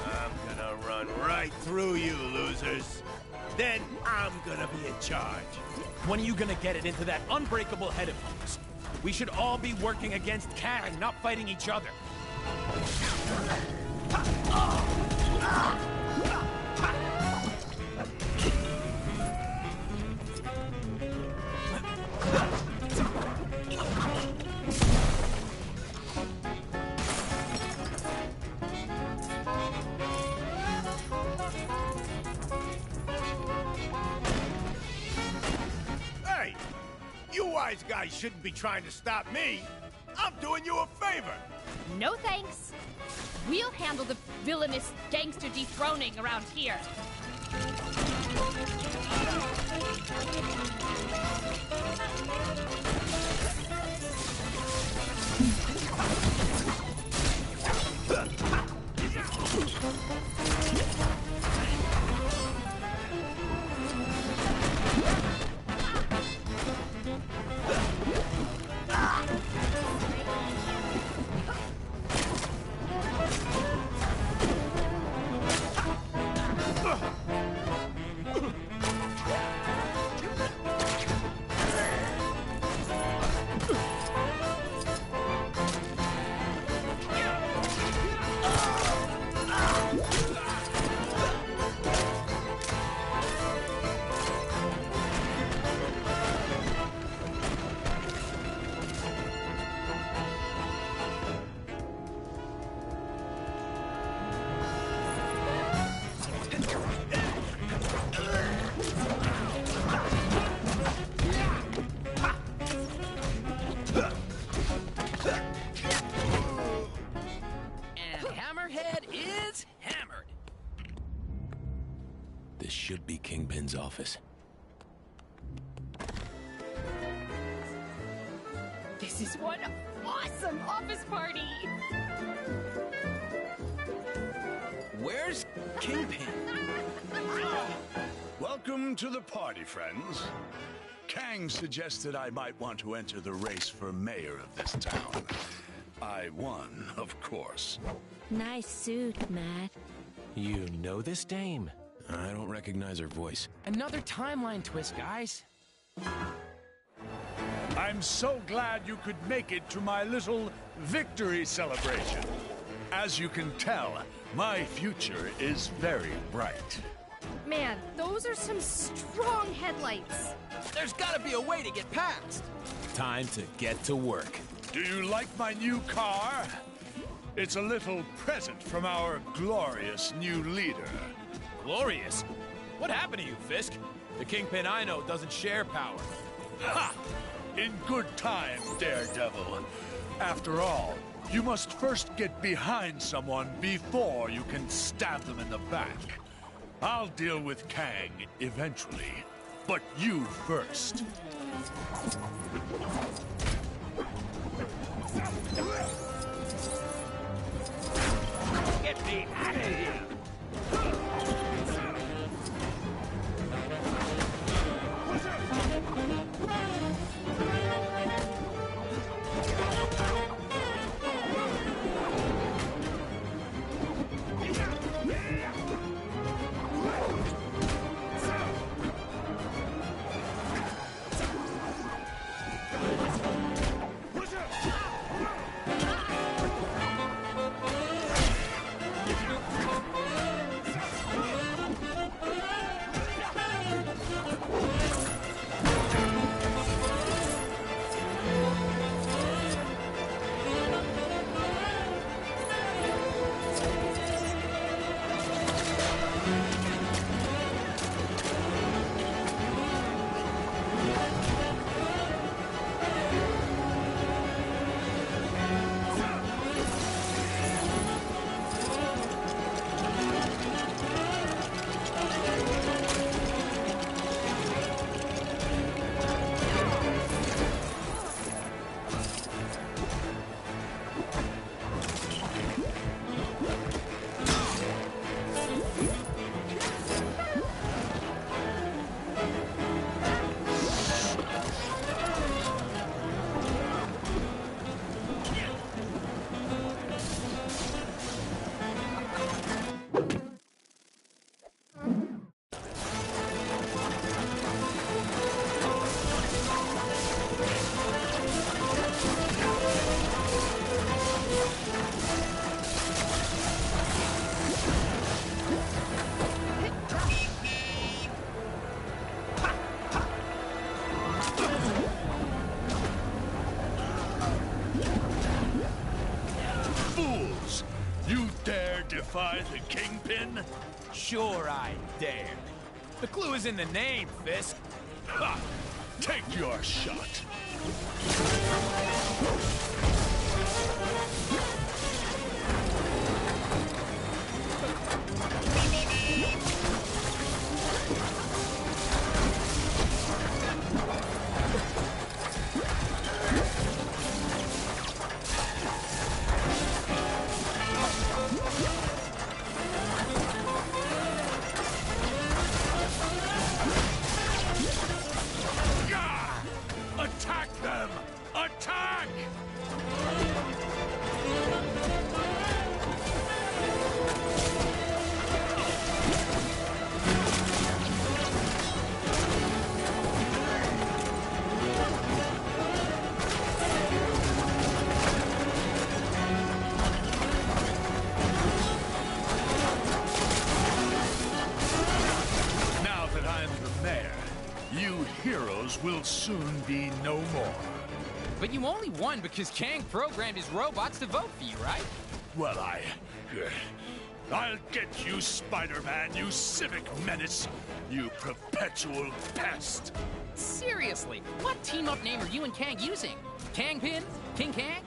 I'm gonna run right through you, losers. Then I'm gonna be in charge. When are you gonna get it into that unbreakable head of yours? We should all be working against Kang, not fighting each other. Hey, you wise guys shouldn't be trying to stop me. I'm doing you a favor. No thanks. We'll handle the villainous gangster dethroning around here. And Hammerhead is hammered. This should be Kingpin's office. This is one awesome office party! Where's Kingpin? Welcome to the party, friends. Kang suggested I might want to enter the race for mayor of this town. I won, of course. Nice suit, Matt. You know this dame? I don't recognize her voice. Another timeline twist, guys. I'm so glad you could make it to my little victory celebration. As you can tell, my future is very bright. Man, those are some strong headlights. There's gotta be a way to get past. Time to get to work. Do you like my new car? It's a little present from our glorious new leader. Glorious? What happened to you, Fisk? The Kingpin I know doesn't share power. Ha! In good time, Daredevil. After all, you must first get behind someone before you can stab them in the back. I'll deal with Kang eventually, but you first. Get me out of here! Defy the Kingpin? Sure I dare. The clue is in the name, Fisk. Ha! Take your shot. Attack them! Attack! Now that I'm the mayor, you heroes will soon be no more. But you only won because Kang programmed his robots to vote for you, right? Well, I'll get you, Spider-Man, you civic menace, you perpetual pest. Seriously, what team-up name are you and Kang using? Kangpin? King Kang?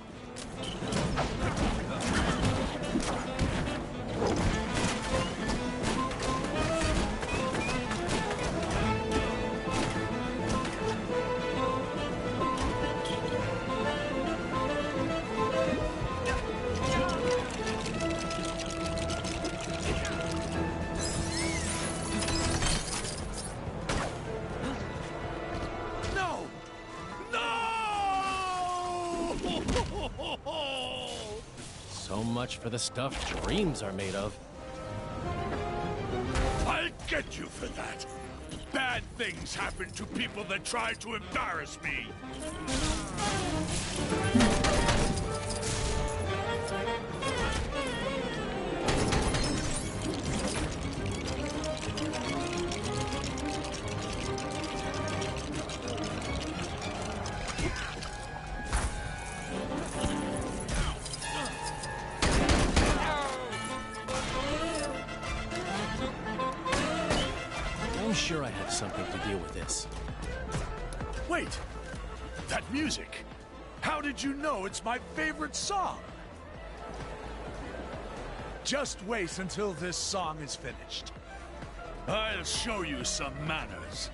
So much for the stuff dreams are made of. I'll get you for that. Bad things happen to people that try to embarrass me. sure I have something to deal with this. Wait! That music! How did you know it's my favorite song? Just wait until this song is finished. I'll show you some manners.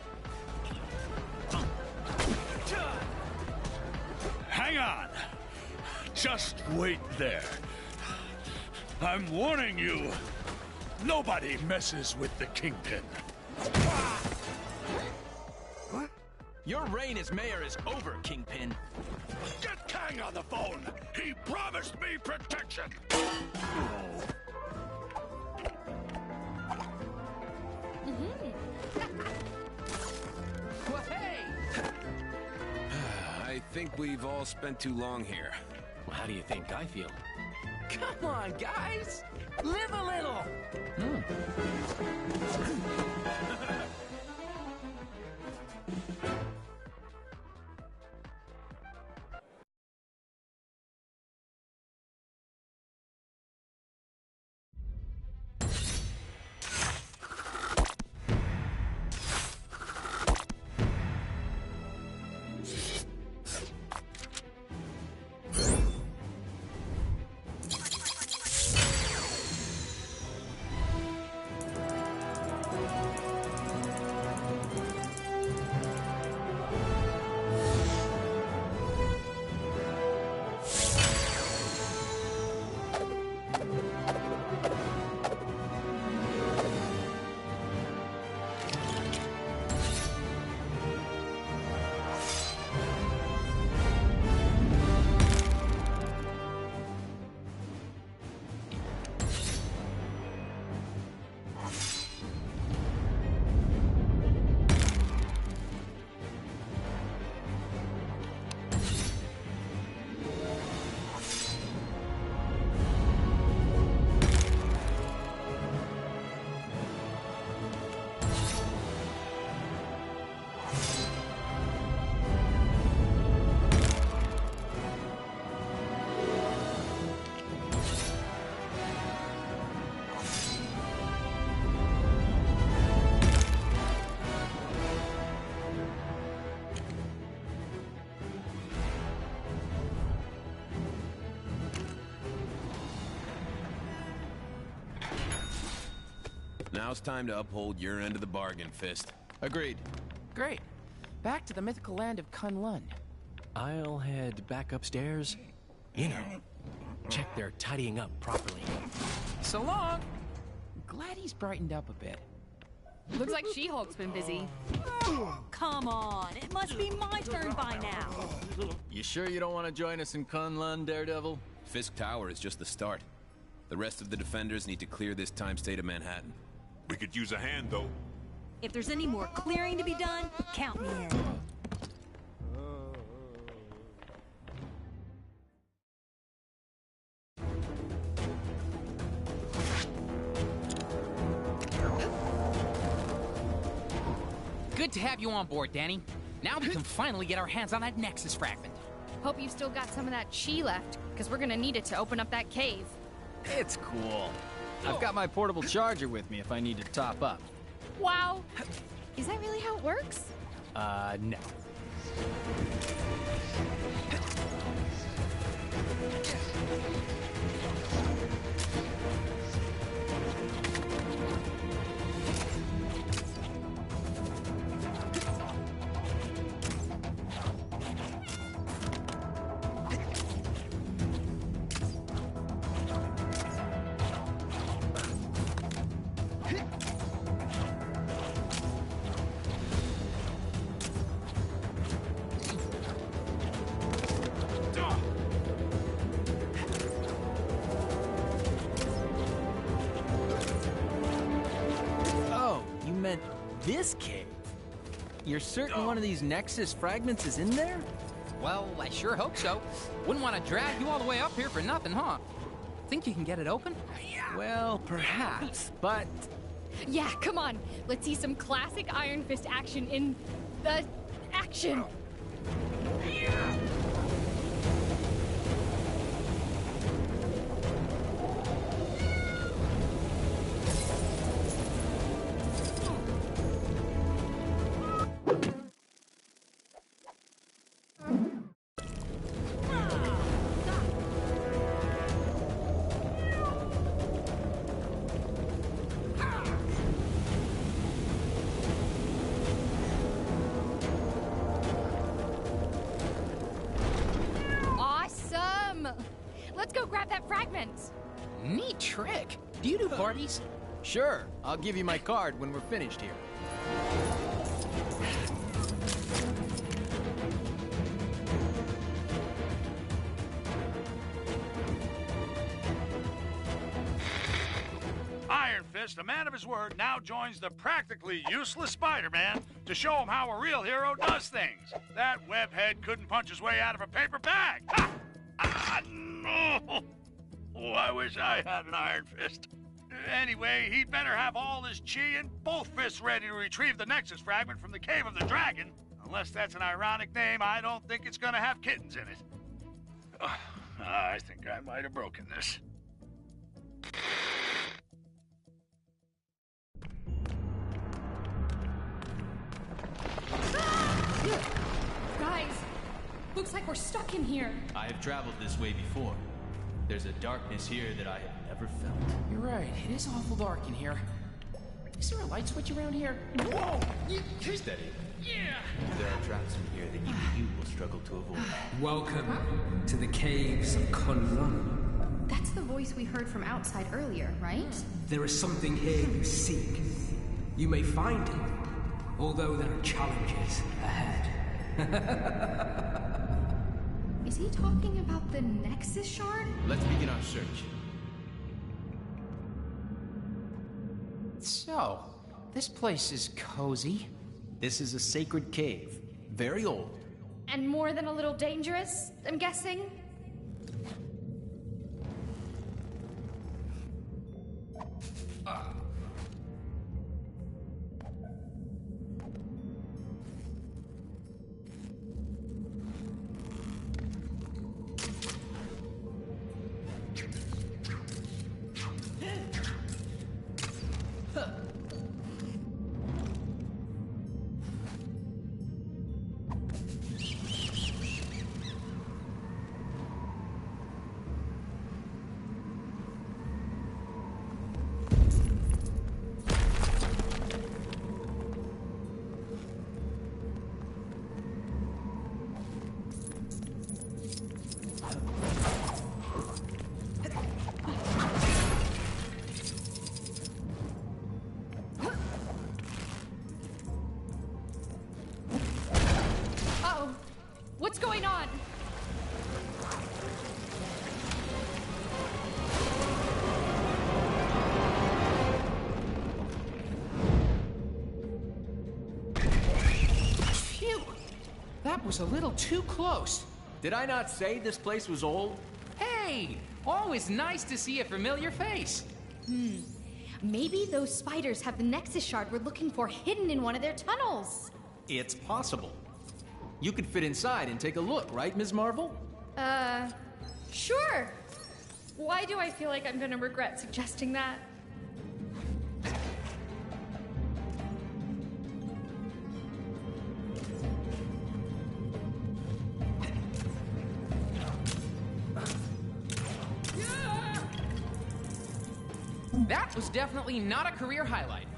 Hang on! Just wait there. I'm warning you. Nobody messes with the Kingpin. Your reign as mayor is over, Kingpin. Get Kang on the phone! He promised me protection! Well, hey! I think we've all spent too long here. Well, how do you think I feel? Come on, guys! Live a little! Now it's time to uphold your end of the bargain, Fist. Agreed. Great. Back to the mythical land of Kunlun. I'll head back upstairs. You know, check they're tidying up properly. So long! Glad he's brightened up a bit. Looks like She-Hulk's been busy. Come on, it must be my turn by now. You sure you don't want to join us in Kunlun, Daredevil? Fisk Tower is just the start. The rest of the defenders need to clear this time state of Manhattan. We could use a hand, though. If there's any more clearing to be done, count me in. Good to have you on board, Danny. Now we can finally get our hands on that Nexus fragment. Hope you've still got some of that chi left, because we're gonna need it to open up that cave. It's cool. I've got my portable charger with me if I need to top up. Wow. Is that really how it works? No. This cave? You're certain one of these Nexus fragments is in there? Well, I sure hope so. Wouldn't want to drag you all the way up here for nothing, huh? Think you can get it open? Well, perhaps, but... Yeah, come on. Let's see some classic Iron Fist action in the action. fragment. Neat trick. Do you do parties? Sure, I'll give you my card when we're finished here. Iron Fist, a man of his word, now joins the practically useless Spider-Man to show him how a real hero does things. That webhead couldn't punch his way out of a paper bag. Ha! Ah, no! Oh, I wish I had an Iron Fist. Anyway, he'd better have all his chi and both fists ready to retrieve the Nexus fragment from the Cave of the Dragon. Unless that's an ironic name, I don't think it's gonna have kittens in it. I think I might have broken this. Guys, looks like we're stuck in here. I have traveled this way before. There's a darkness here that I have never felt. You're right. It is awful dark in here. Is there a light switch around here? Whoa! Steady. Yeah! There are traps in here that even you will struggle to avoid. Welcome to the caves of Kunlun. That's the voice we heard from outside earlier, right? There is something here you seek. You may find it, although there are challenges ahead. Is he talking about the Nexus shard? Let's begin our search. So, this place is cozy. This is a sacred cave. Very old. And more than a little dangerous, I'm guessing? What's going on? Phew! That was a little too close. Did I not say this place was old? Hey! Always nice to see a familiar face. Maybe those spiders have the Nexus shard we're looking for hidden in one of their tunnels. It's possible. You could fit inside and take a look, right, Ms. Marvel? Sure. Why do I feel like I'm gonna regret suggesting that? That was definitely not a career highlight.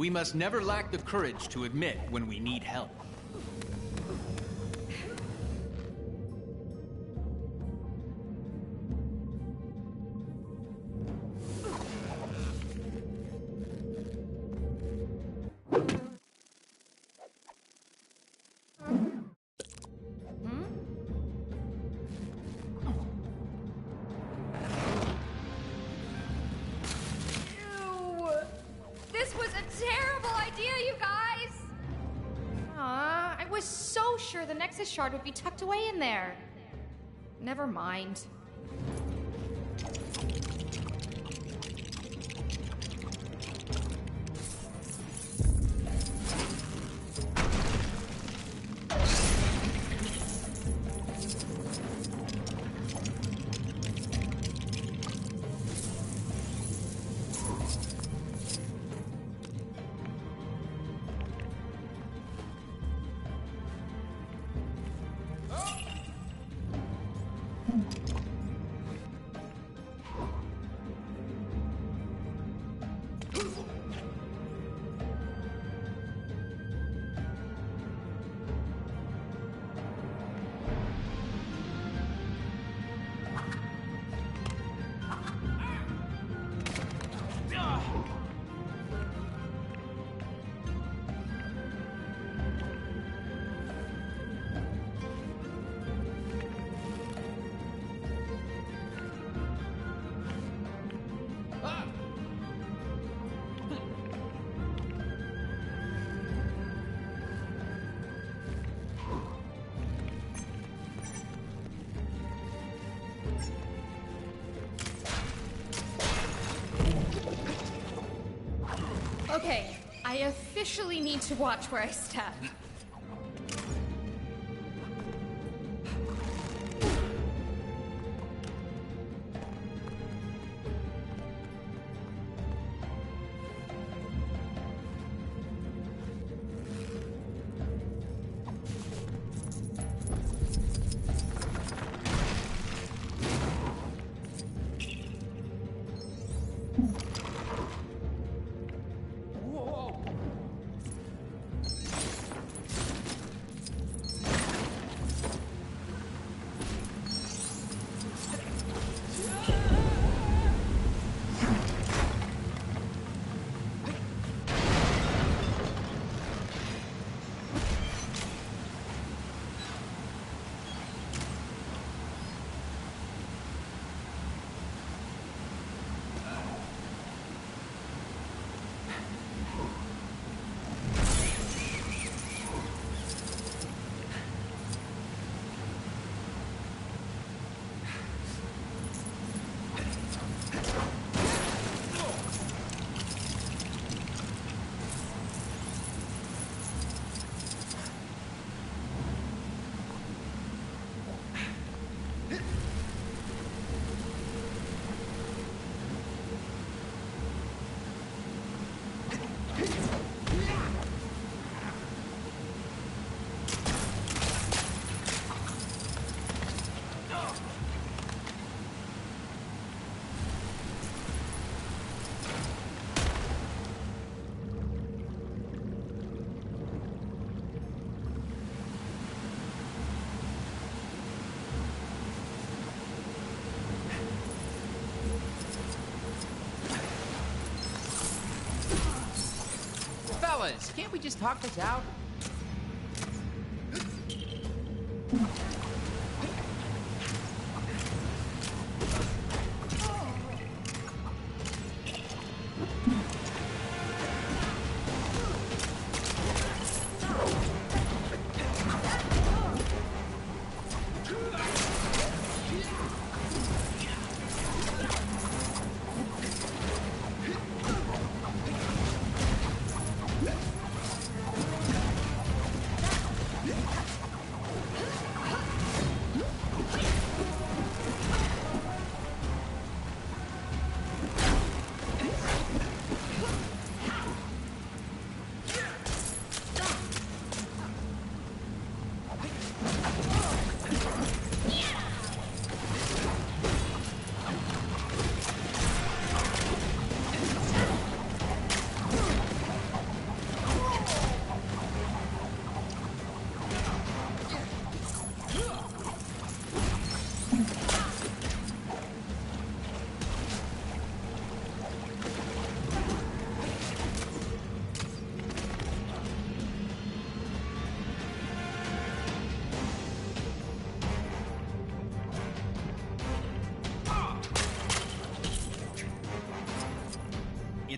We must never lack the courage to admit when we need help. This was a terrible idea, you guys! I was so sure the Nexus shard would be tucked away in there. Never mind. Okay, I officially need to watch where I step. Fellas, can't we just talk this out?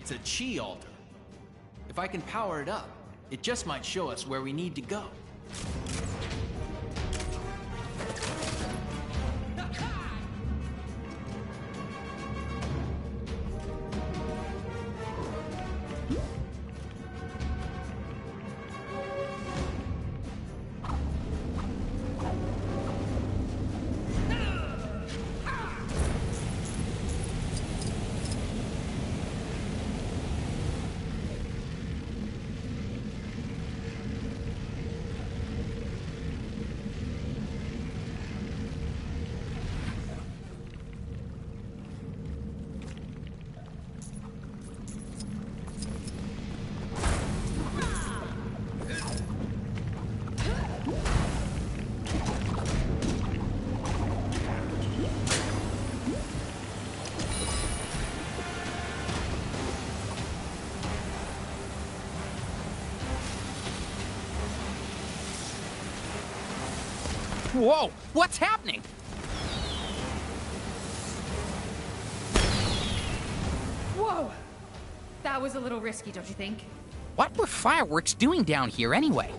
It's a chi altar. If I can power it up, it just might show us where we need to go. Whoa! What's happening? Whoa! That was a little risky, don't you think? What were fireworks doing down here anyway?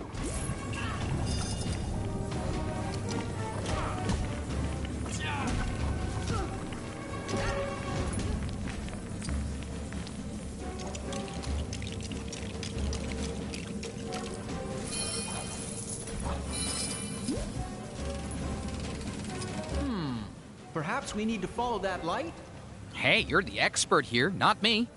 Perhaps we need to follow that light? Hey, you're the expert here, not me.